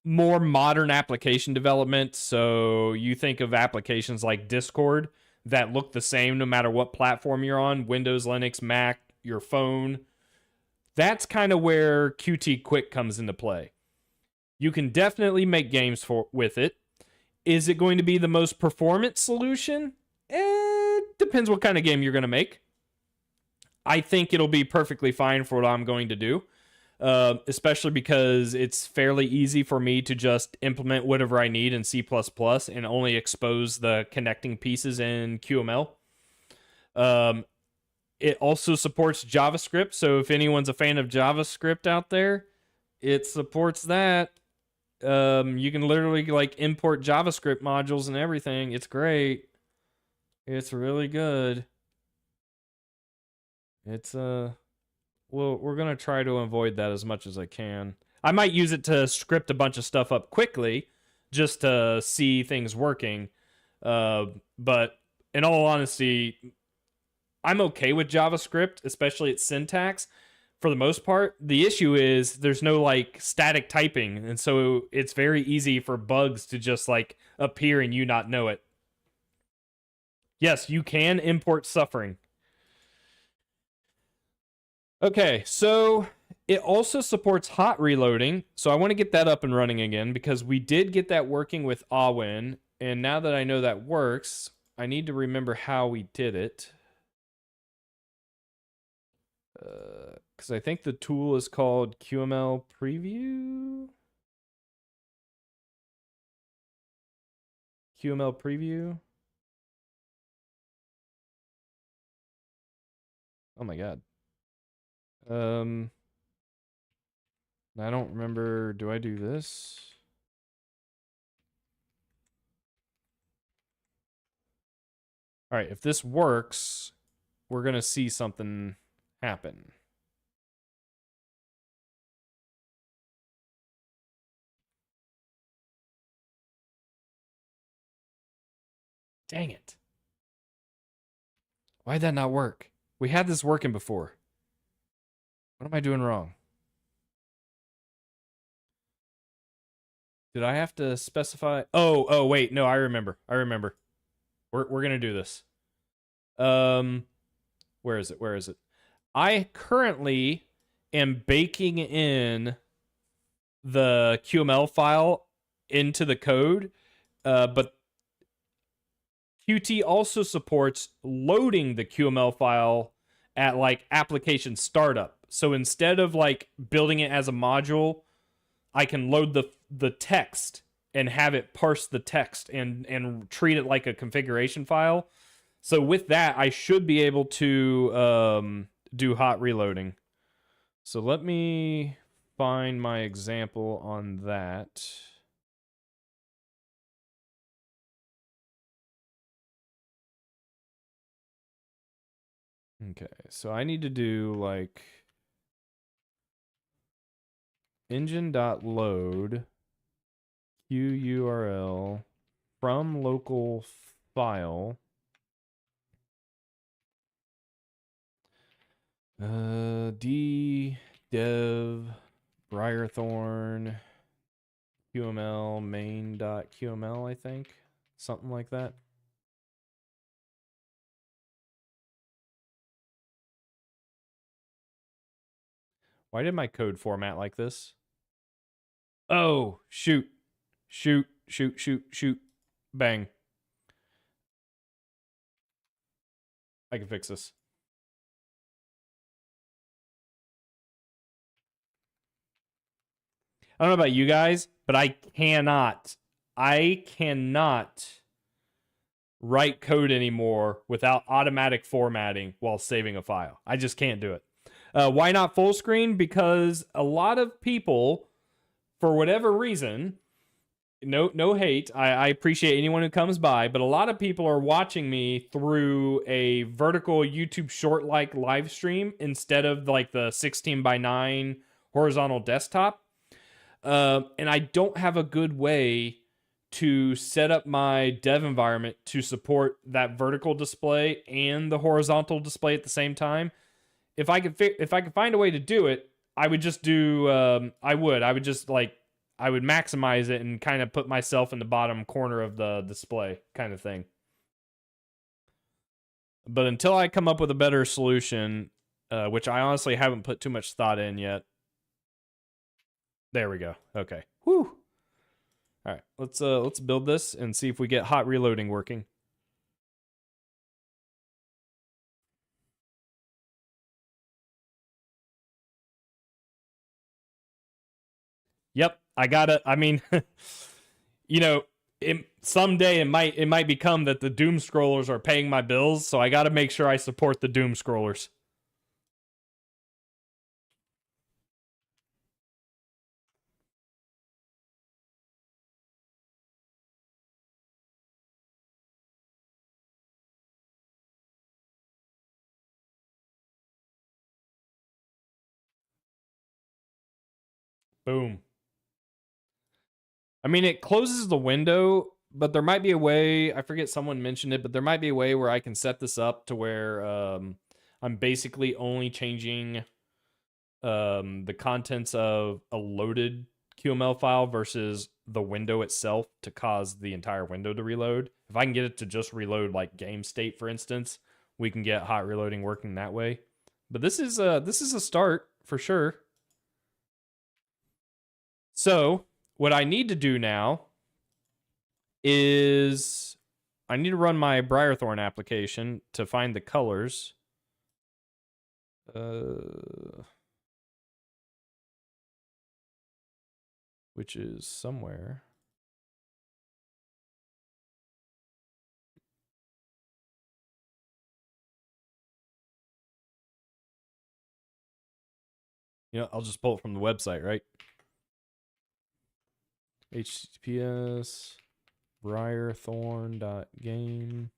more modern application development. So you think of applications like Discord that look the same no matter what platform you're on, Windows, Linux, Mac, your phone. That's kind of where Qt Quick comes into play. You can definitely make games with it. Is it going to be the most performant solution? It depends what kind of game you're going to make. I think it'll be perfectly fine for what I'm going to do, especially because it's fairly easy for me to just implement whatever I need in C++ and only expose the connecting pieces in QML. It also supports JavaScript, so if anyone's a fan of JavaScript out there, it supports that. You can literally like import JavaScript modules and everything. It's great. It's really good. It's well, we're gonna try to avoid that as much as I can. I might use it to script a bunch of stuff up quickly, just to see things working. Uh, but in all honesty, I'm okay with JavaScript, especially its syntax. For the most part, the issue is there's no like static typing, and so it's very easy for bugs to just like appear and you not know it. Yes, you can import suffering. Okay, so it also supports hot reloading. So I want to get that up and running again because we did get that working with Awin. And now that I know that works, I need to remember how we did it. Because I think the tool is called QML Preview. QML Preview. Oh my god. I don't remember. Do I do this? All right, if this works, we're going to see something happen. Dang it. Why'd that not work? We had this working before. What am I doing wrong? Did I have to specify? Oh, wait. No, I remember. We're going to do this. Where is it? Where is it? I currently am baking in the QML file into the code, but Qt also supports loading the QML file at like application startup. So instead of like building it as a module, I can load the text and have it parse the text and treat it like a configuration file. So with that, I should be able to do hot reloading. So let me find my example on that. Okay, so I need to do like engine.load QURL from local file. D dev Briarthorn QML main.qml, I think. Something like that. Why did my code format like this? Oh, shoot. Shoot. Bang. I can fix this. I don't know about you guys, but I cannot write code anymore without automatic formatting while saving a file. I just can't do it. Why not full screen? Because a lot of people, for whatever reason, no hate. I appreciate anyone who comes by, but a lot of people are watching me through a vertical YouTube short like live stream instead of like the 16:9 horizontal desktop. And I don't have a good way to set up my dev environment to support that vertical display and the horizontal display at the same time. If I could find a way to do it, I would just do. I would just like I would maximize it and kind of put myself in the bottom corner of the display, kind of thing. But until I come up with a better solution, which I honestly haven't put too much thought in yet. There we go. Okay. Whew. All right, let's build this and see if we get hot reloading working. Yep, I gotta. I mean, you know, someday it might become that the doom scrollers are paying my bills, so I got to make sure I support the doom scrollers. Boom. I mean, it closes the window, but there might be a way, I forget someone mentioned it, but there might be a way where I can set this up to where I'm basically only changing the contents of a loaded QML file versus the window itself to cause the entire window to reload. If I can get it to just reload like game state, for instance, we can get hot reloading working that way. But this is a start for sure. So what I need to do now is I need to run my Briarthorn application to find the colors. Which is somewhere. You know, I'll just pull it from the website, right? HTTPS briarthorn.game.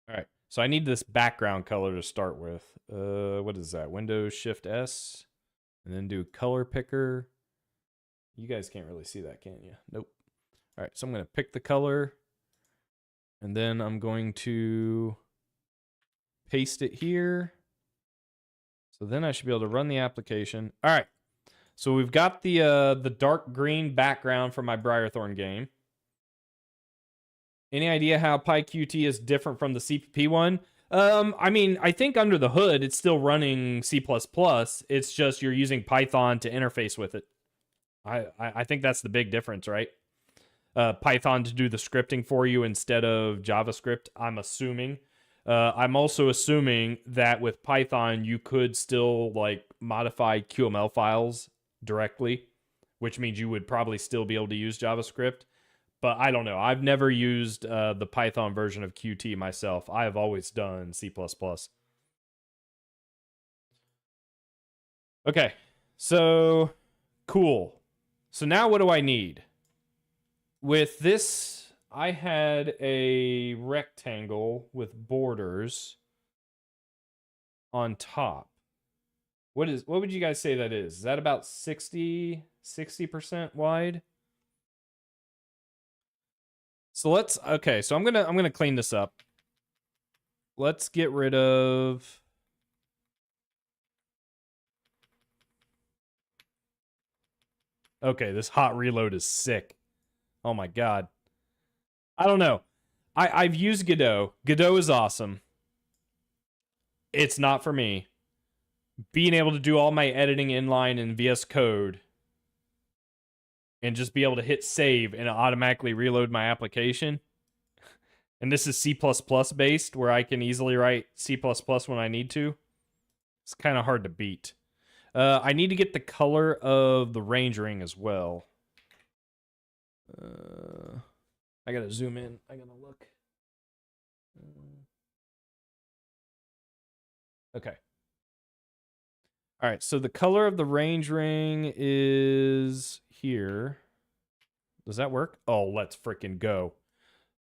All right. So I need this background color to start with. What is that? Windows Shift S, and then do color picker. You guys can't really see that, can you? Nope. All right. So I'm going to pick the color, and then I'm going to paste it here. So then I should be able to run the application. All right. So we've got the dark green background for my Briarthorn game. Any idea how PyQt is different from the CPP one? I mean, I think under the hood, it's still running C++. It's just you're using Python to interface with it. I think that's the big difference, right? Python to do the scripting for you instead of JavaScript, I'm assuming. I'm also assuming that with Python, you could still like modify QML files directly, which means you would probably still be able to use JavaScript. But I don't know. I've never used the Python version of Qt myself. I have always done C++. Okay, so cool. So now what do I need? With this, I had a rectangle with borders on top. What would you guys say that is? Is that about 60% wide? So okay, so I'm gonna clean this up. Let's get rid of okay, this hot reload is sick. Oh my god. I don't know. I've used Godot. Godot is awesome. It's not for me. Being able to do all my editing inline in VS Code and just be able to hit save and automatically reload my application. And this is C++ based, where I can easily write C++ when I need to. It's kind of hard to beat. I need to get the color of the range ring as well. I gotta zoom in. I gotta look. Okay. All right, so the color of the range ring is here. Does that work? Oh, let's freaking go.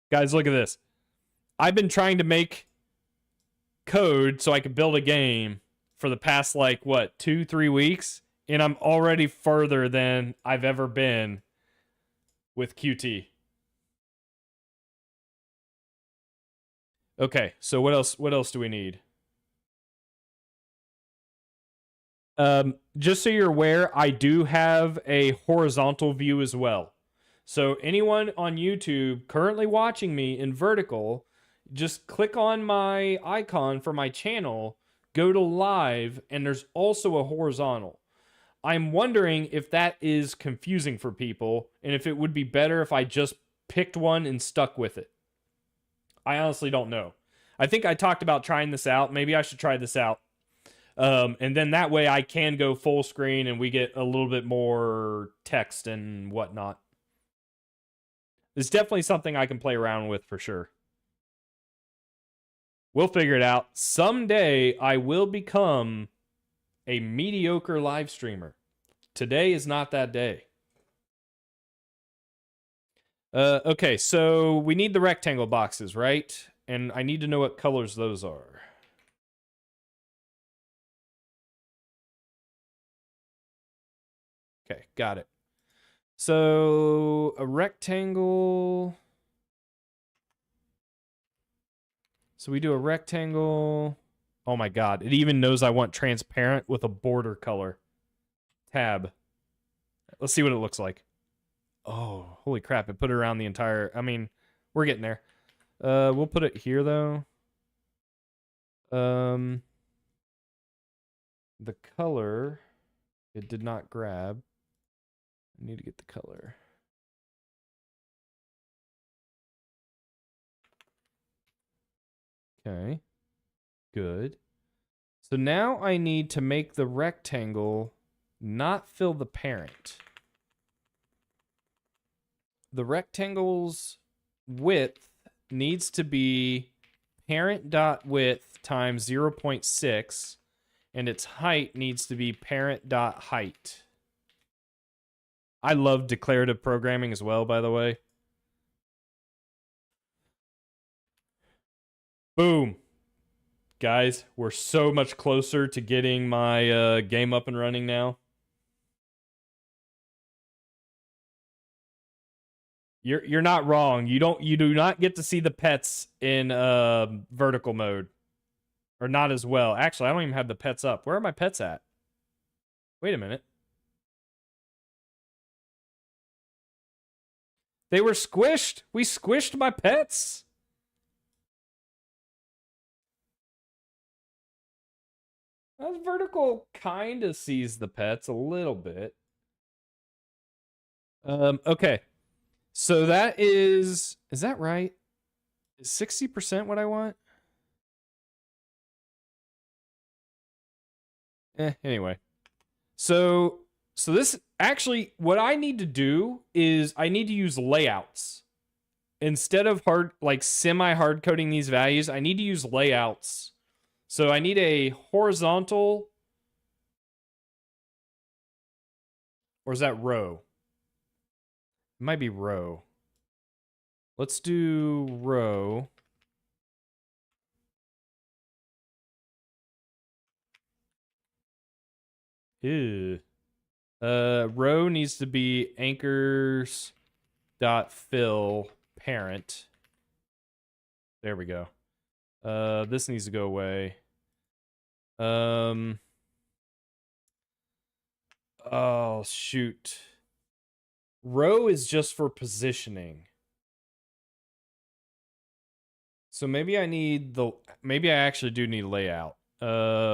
Guys, look at this. I've been trying to make code so I could build a game for the past, like, what, 2-3 weeks? And I'm already further than I've ever been with Qt. Okay, so what else do we need? Just so you're aware, I do have a horizontal view as well. So anyone on YouTube currently watching me in vertical, just click on my icon for my channel, go to live, and there's also a horizontal. I'm wondering if that is confusing for people, and if it would be better if I just picked one and stuck with it. I honestly don't know. I think I talked about trying this out. Maybe I should try this out. And then that way I can go full screen and we get a little bit more text and whatnot. It's definitely something I can play around with for sure. We'll figure it out. Someday I will become a mediocre live streamer. Today is not that day. Okay, so we need the rectangle boxes, right? and I need to know what colors those are. Okay, got it. So a rectangle. So we do a rectangle. Oh my god, it even knows I want transparent with a border color. Tab. Let's see what it looks like. Oh, holy crap, it put it around the entire... I mean, we're getting there. We'll put it here, though. The color, it did not grab. I need to get the color. Okay, good. So now I need to make the rectangle not fill the parent. The rectangle's width needs to be parent.width times 0.6, and its height needs to be parent.height. I love declarative programming as well, by the way. Boom. Guys, we're so much closer to getting my game up and running now. You're not wrong. You do not get to see the pets in vertical mode. Or not as well. Actually, I don't even have the pets up. Where are my pets at? Wait a minute. They were squished. We squished my pets. Vertical kind of sees the pets a little bit. Okay. So that is that right? Is 60% what I want? Anyway. So this actually, what I need to do is I need to use layouts. Instead of semi-hard coding these values, I need to use layouts. So I need a horizontal, or is that row? It might be row. Let's do row. Ew. Row needs to be anchors dot fill parent. There we go. This needs to go away. Oh shoot. Row is just for positioning. So maybe maybe I actually do need layout.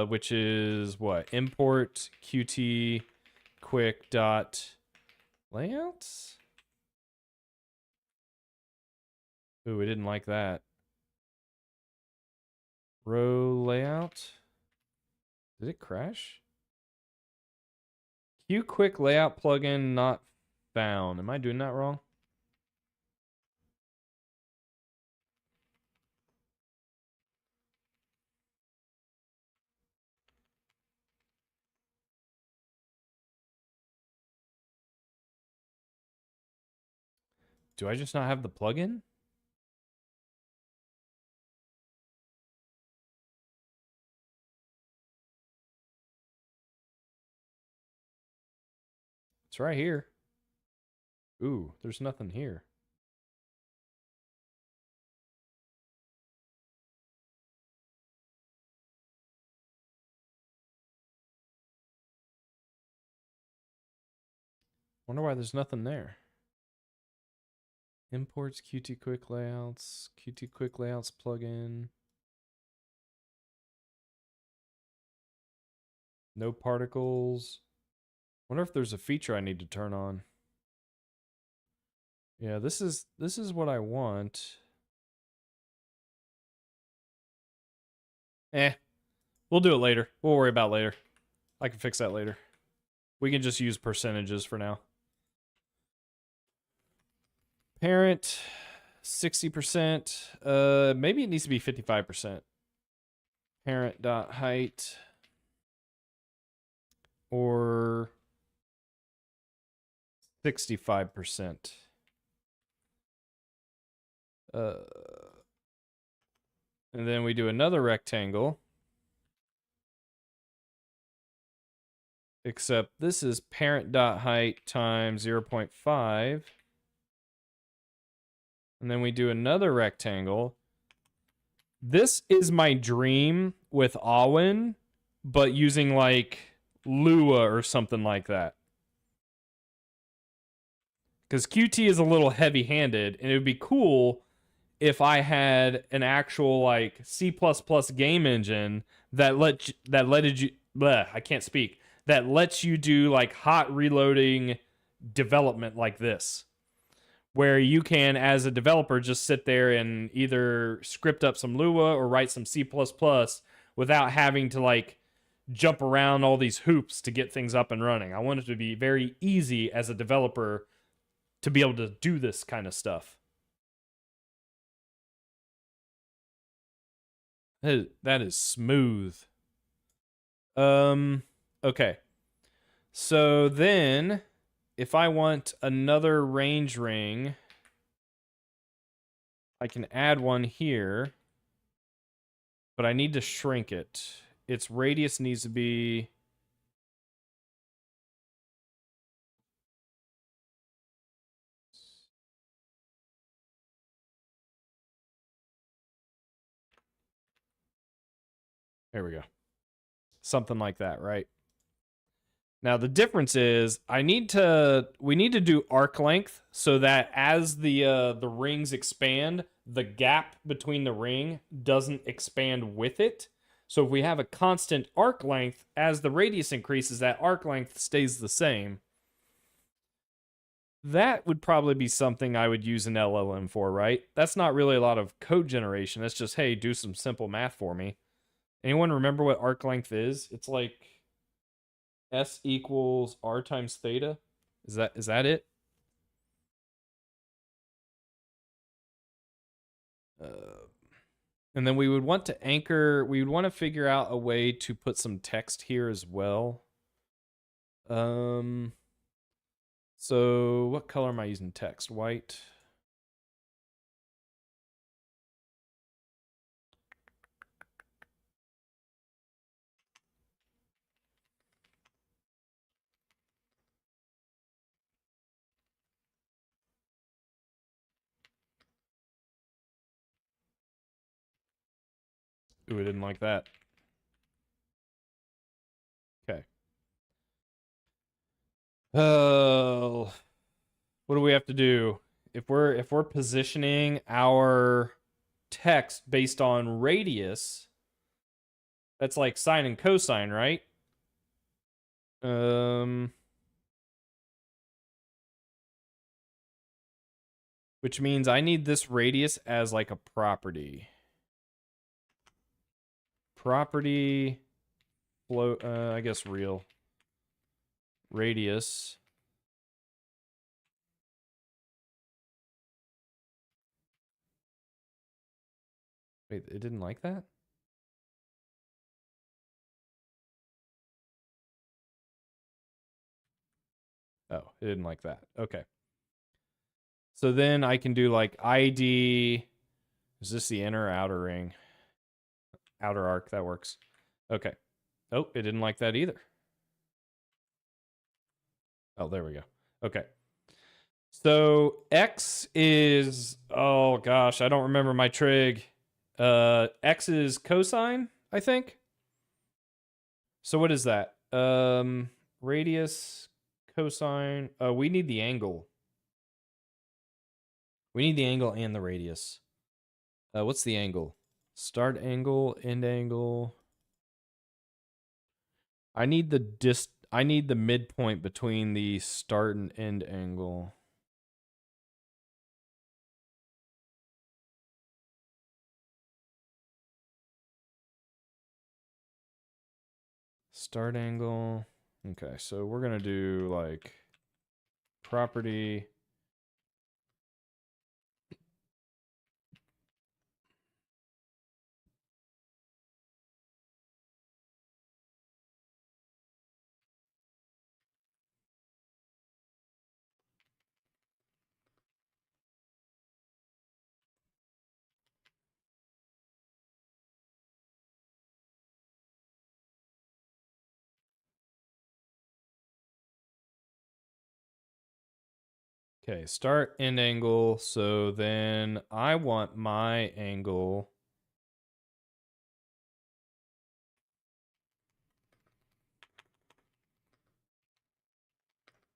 Which is what? Import qt quick dot layouts? Ooh, we didn't like that. Row layout. Did it crash? Q quick layout plugin not found. Am I doing that wrong? Do I just not have the plugin? It's right here. Ooh, there's nothing here. Wonder why there's nothing there. Imports Qt Quick Layouts, Qt Quick Layouts plugin. No particles. Wonder if there's a feature I need to turn on. Yeah, this is what I want. We'll do it later. We'll worry about it later. I can fix that later. We can just use percentages for now. Parent, 60%. Maybe it needs to be 55%. Parent.height. Or 65%. And then we do another rectangle. Except this is parent.height times 0.5. And then we do another rectangle. This is my dream with Awin, but using like Lua or something like that. Because QT is a little heavy-handed, and it would be cool if I had an actual like C++ game engine that letted you bleh, I can't speak, that lets you do like hot reloading development like this, where you can as a developer just sit there and either script up some Lua or write some C++ without having to like jump around all these hoops to get things up and running. I want it to be very easy as a developer to be able to do this kind of stuff. That is smooth. Okay. So then if I want another range ring, I can add one here, but I need to shrink it. Its radius needs to be there we go. Something like that, right? Now the difference is we need to do arc length so that as the rings expand, the gap between the ring doesn't expand with it. So if we have a constant arc length, as the radius increases, that arc length stays the same. That would probably be something I would use an LLM for, right? That's not really a lot of code generation. That's just, hey, do some simple math for me. Anyone remember what arc length is? It's like S equals R times theta. Is that it? Uh, and then we would want to anchor. We would want to figure out a way to put some text here as well. So what color am I using text? White. Ooh, I didn't like that. Okay. Oh, what do we have to do? If we're positioning our text based on radius, that's like sine and cosine, right? Which means I need this radius as like a property. Property float, I guess real. Radius. Wait, it didn't like that? Oh, it didn't like that. Okay. So then I can do like ID. Is this the inner or outer ring? Outer arc, that works. Okay. Oh, it didn't like that either. Oh, there we go. Okay. So X is, oh gosh, I don't remember my trig. X is cosine, I think. So what is that? Radius, cosine. We need the angle. We need the angle and the radius. What's the angle? Start angle, end angle. I need the midpoint between the start and end angle. Start angle. Okay, so we're gonna do like property. Okay, start end angle. So then I want my angle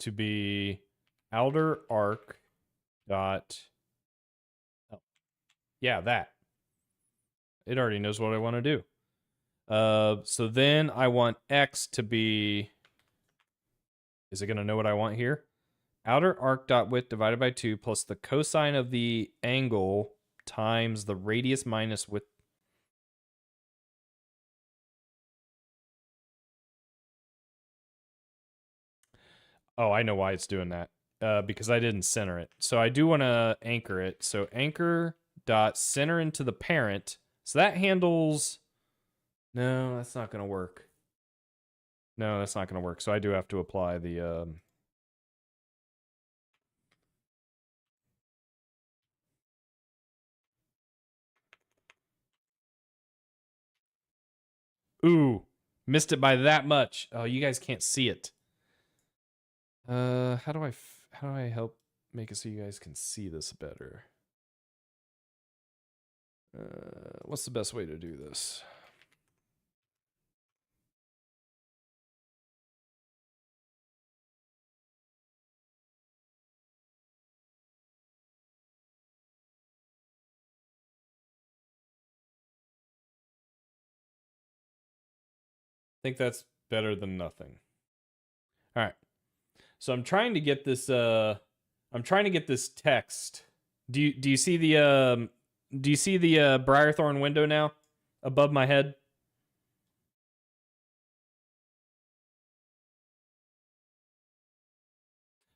to be outer arc dot. Oh, yeah, that. It already knows what I want to do. So then I want X to be. Is it going to know what I want here? Outer arc dot width divided by 2 plus the cosine of the angle times the radius minus width. Oh, I know why it's doing that. Because I didn't center it. So I do want to anchor it. So anchor dot center into the parent. So that handles. No, that's not going to work. No, that's not going to work. So I do have to apply the. Ooh, missed it by that much. Oh, you guys can't see it. How do I help make it so you guys can see this better? What's the best way to do this? I think that's better than nothing. All right. So I'm trying to get this text. Do you see the Briarthorn window now above my head?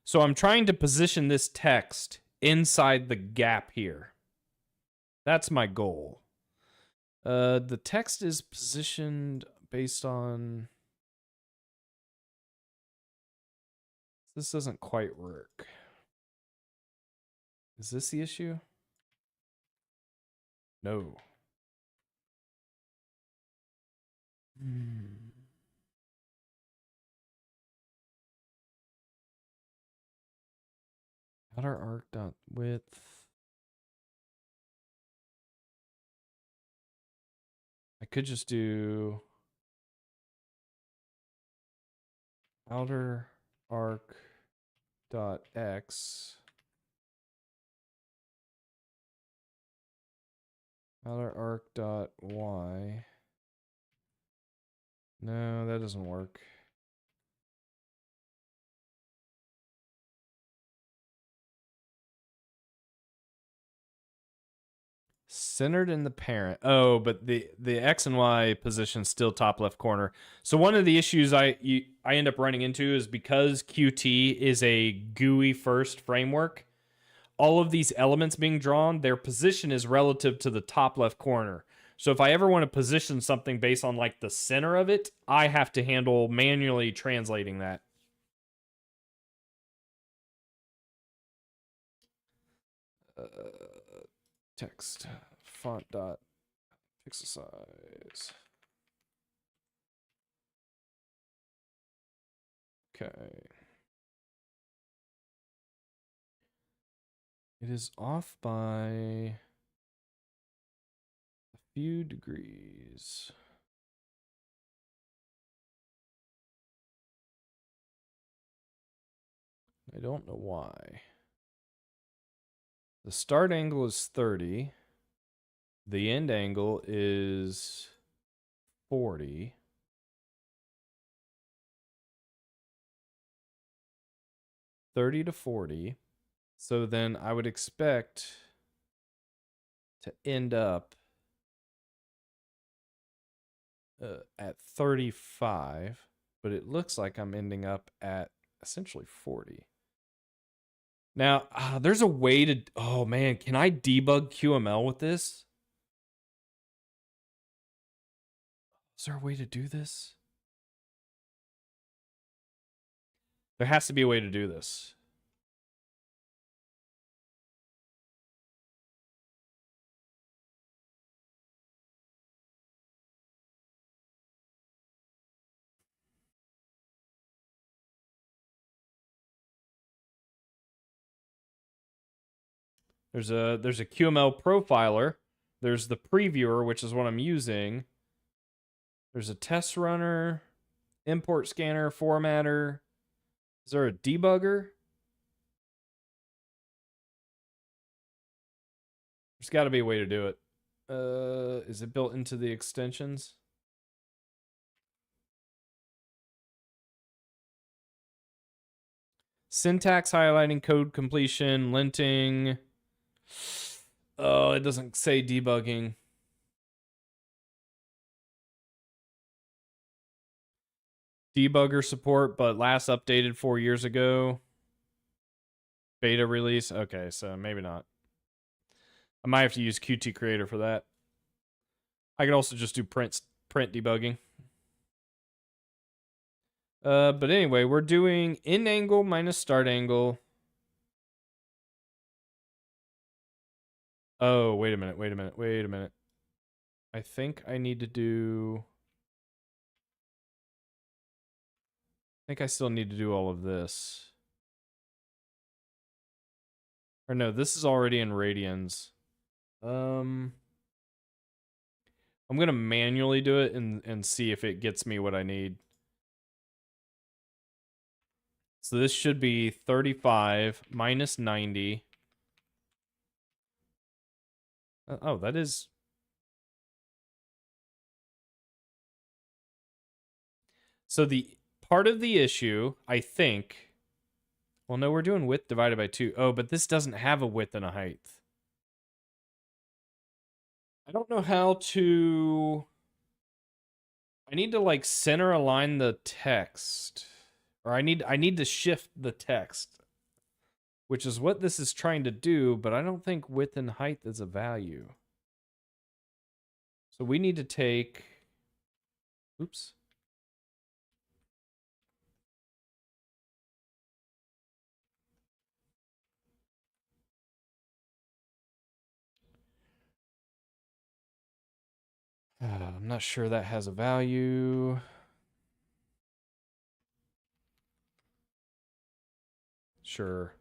So I'm trying to position this text inside the gap here. That's my goal. The text is positioned based on. This doesn't quite work. Is this the issue? No. Outer arc dot width. I could just do outer arc dot x, outer arc dot y. No, that doesn't work. Centered in the parent. Oh, but the X and Y position still top left corner. So one of the issues I end up running into is because Qt is a GUI first framework, all of these elements being drawn, their position is relative to the top left corner. So if I ever want to position something based on like the center of it, I have to handle manually translating that. Text font dot pixel size. Okay. It is off by a few degrees. I don't know why. The start angle is 30. The end angle is 40. $30 to $40. So then I would expect to end up at 35, but it looks like I'm ending up at essentially 40. Now, there's a way to. Oh man, can I debug QML with this? Is there a way to do this? There has to be a way to do this. There's a QML profiler. There's the previewer, which is what I'm using. There's a test runner, import scanner, formatter. Is there a debugger? There's got to be a way to do it. Is it built into the extensions? Syntax highlighting, code completion, linting. Oh, it doesn't say debugging. Debugger support, but last updated 4 years ago. Beta release. Okay, so maybe not. I might have to use Qt Creator for that. I could also just do print debugging. But anyway, we're doing in angle minus start angle. Oh, wait a minute. I think I need to do... I think I still need to do all of this. Or no, this is already in radians. I'm gonna manually do it and see if it gets me what I need. So this should be 35 minus 90. Oh, that is... So the part of the issue, I think... Well, no, we're doing width divided by 2. Oh, but this doesn't have a width and a height. I don't know how to... I need to, like, center align the text. Or I need to shift the text. Which is what this is trying to do, but I don't think width and height is a value. So we need to take... Oops. I'm not sure that has a value. Sure.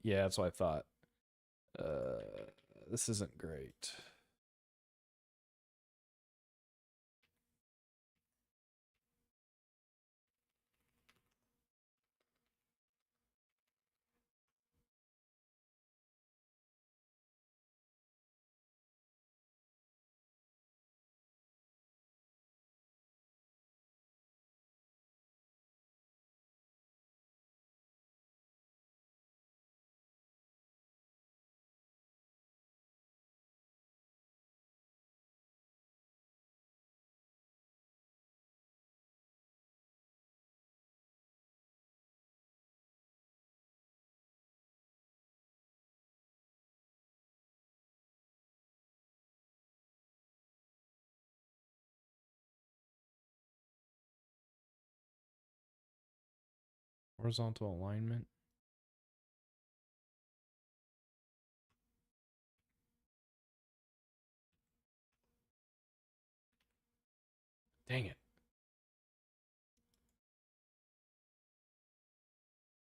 Yeah, that's what I thought. This isn't great. Horizontal alignment. Dang it.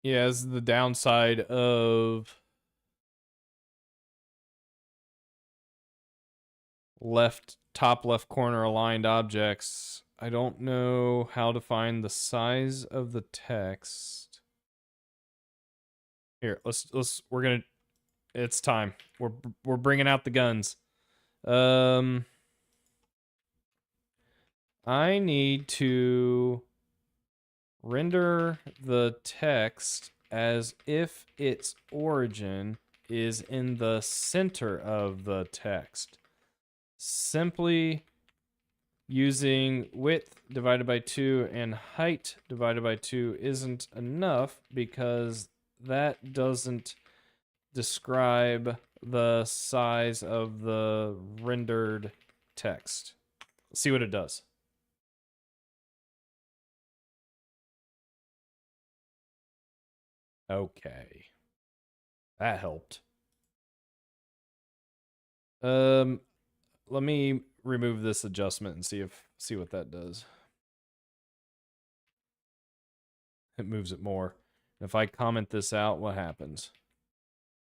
Yeah, this is the downside of top left corner aligned objects. I don't know how to find the size of the text. Here, it's time. We're bringing out the guns. I need to render the text as if its origin is in the center of the text. Simply using width divided by 2 and height divided by 2 isn't enough because that doesn't describe the size of the rendered text. Let's see what it does. Okay. That helped. Let me remove this adjustment and see what that does. It moves it more. If I comment this out, what happens?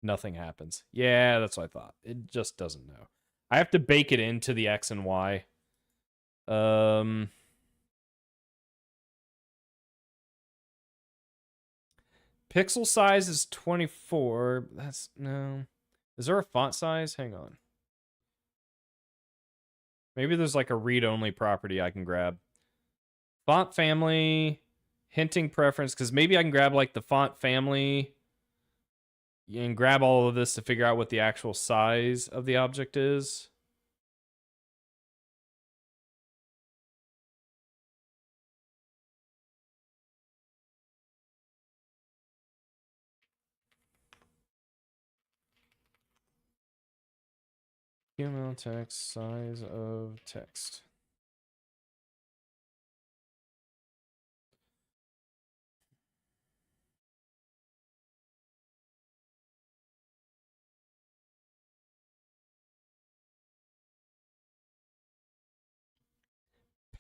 Nothing happens. Yeah, that's what I thought. It just doesn't know. I have to bake it into the X and Y. Pixel size is 24. That's no. Is there a font size? Hang on. Maybe there's like a read-only property I can grab. Font family, hinting preference, because maybe I can grab like the font family and grab all of this to figure out what the actual size of the object is. HTML text, size of text.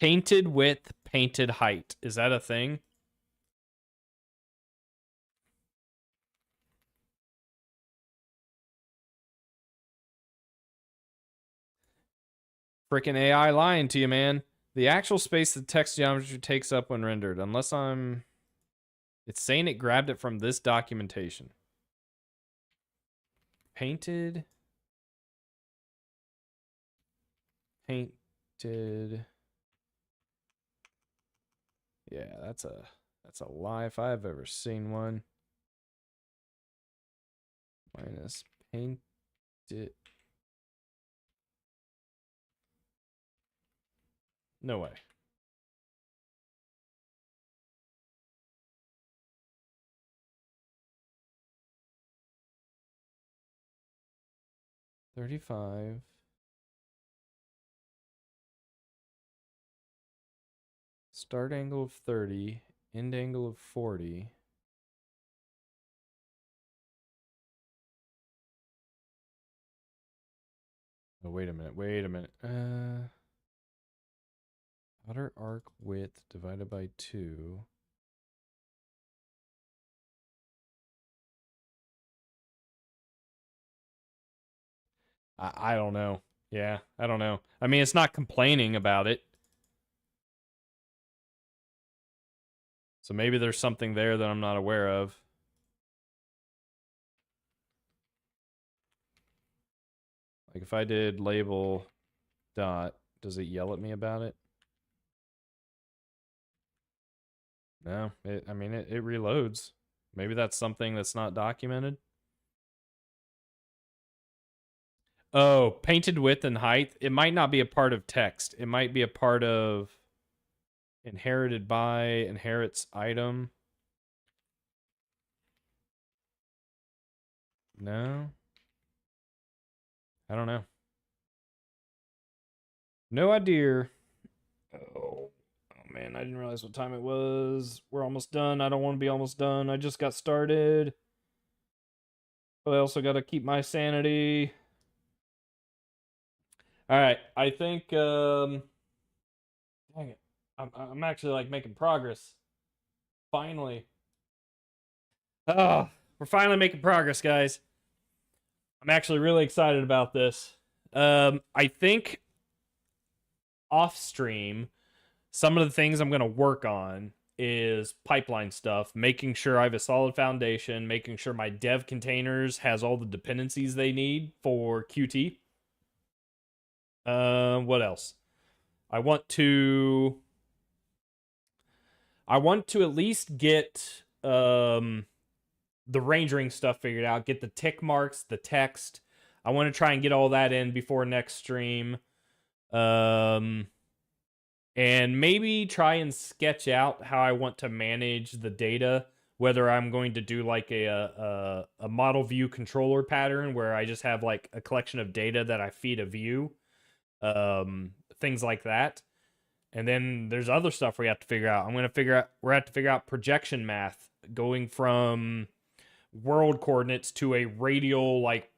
Painted width, painted height. Is that a thing? Freaking AI lying to you, man. The actual space the text geometry takes up when rendered, unless I'm... It's saying it grabbed it from this documentation. Painted. Painted. Yeah, that's a lie if I've ever seen one. Minus painted. No way. $35. Start angle of 30. End angle of 40. Oh, wait a minute. Wait a minute. Outer arc width divided by 2. I don't know. Yeah, I don't know. I mean, it's not complaining about it. So maybe there's something there that I'm not aware of. Like if I did label dot, does it yell at me about it? No, I mean, it reloads. Maybe that's something that's not documented. Oh, painted width and height. It might not be a part of text. It might be a part of inherited by, inherits item. No. I don't know. No idea. Oh man, I didn't realize what time it was. We're almost done. I don't want to be almost done. I just got started. But I also got to keep my sanity. All right, I think dang it. I'm actually like making progress. Finally. Oh, we're finally making progress, guys. I'm actually really excited about this. I think off stream, some of the things I'm going to work on is pipeline stuff, making sure I have a solid foundation, making sure my dev containers has all the dependencies they need for Qt. What else? I want to at least get the rangering stuff figured out, get the tick marks, the text. I want to try and get all that in before next stream. And maybe try and sketch out how I want to manage the data, whether I'm going to do like a model view controller pattern where I just have like a collection of data that I feed a view, things like that. And then there's other stuff we have to figure out. We're have to figure out projection math, going from world coordinates to a radial, like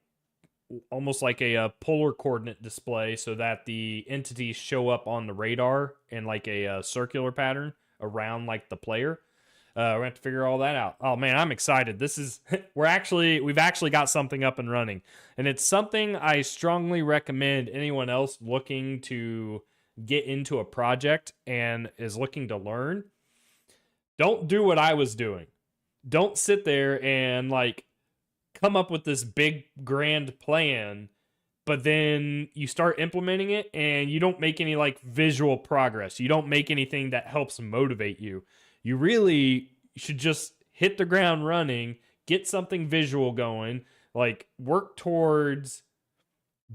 almost like a polar coordinate display, so that the entities show up on the radar in like a circular pattern around like the player. We're gonna have to figure all that out. Oh man, I'm excited. This is we've actually got something up and running, and it's something I strongly recommend anyone else looking to get into a project and is looking to learn. Don't do what I was doing. Don't sit there and like come up with this big grand plan, but then you start implementing it and you don't make any like visual progress. You don't make anything that helps motivate you. You really should just hit the ground running, get something visual going, like work towards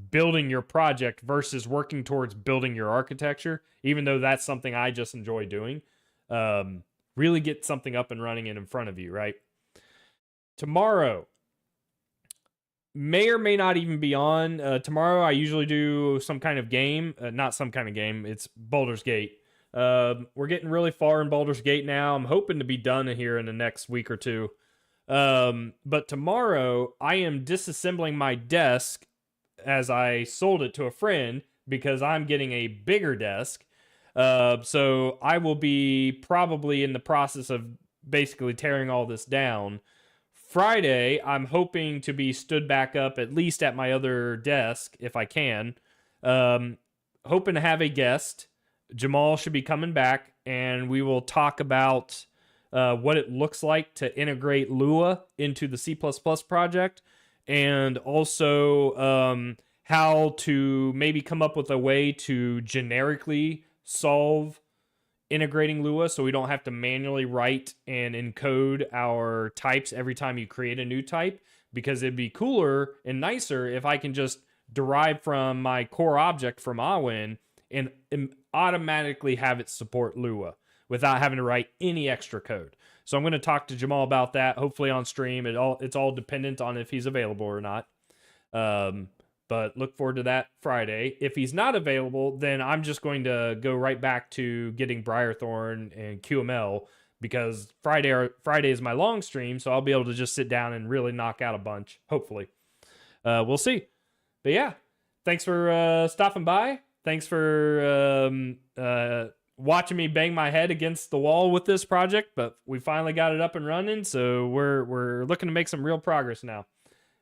building your project versus working towards building your architecture, even though that's something I just enjoy doing. Really get something up and running and in front of you, right? Tomorrow may or may not even be on. Tomorrow I usually do some kind of game. Not some kind of game. It's Baldur's Gate. We're getting really far in Baldur's Gate now. I'm hoping to be done here in the next week or two. But tomorrow I am disassembling my desk as I sold it to a friend because I'm getting a bigger desk. So I will be probably in the process of basically tearing all this down. Friday, I'm hoping to be stood back up at least at my other desk if I can. Hoping to have a guest. Jamal should be coming back, and we will talk about what it looks like to integrate Lua into the C++ project, and also how to maybe come up with a way to generically solve integrating Lua so we don't have to manually write and encode our types every time you create a new type, because it'd be cooler and nicer if I can just derive from my core object from Awin and automatically have it support Lua without having to write any extra code. So I'm going to talk to Jamal about that, hopefully on stream. It's all dependent on if he's available or not. But look forward to that Friday. If he's not available, then I'm just going to go right back to getting Briarthorn and QML, because Friday is my long stream, so I'll be able to just sit down and really knock out a bunch, hopefully. We'll see. But yeah, thanks for stopping by. Thanks for watching me bang my head against the wall with this project, but we finally got it up and running, so we're looking to make some real progress now.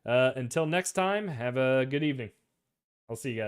Until next time, have a good evening. I'll see you guys.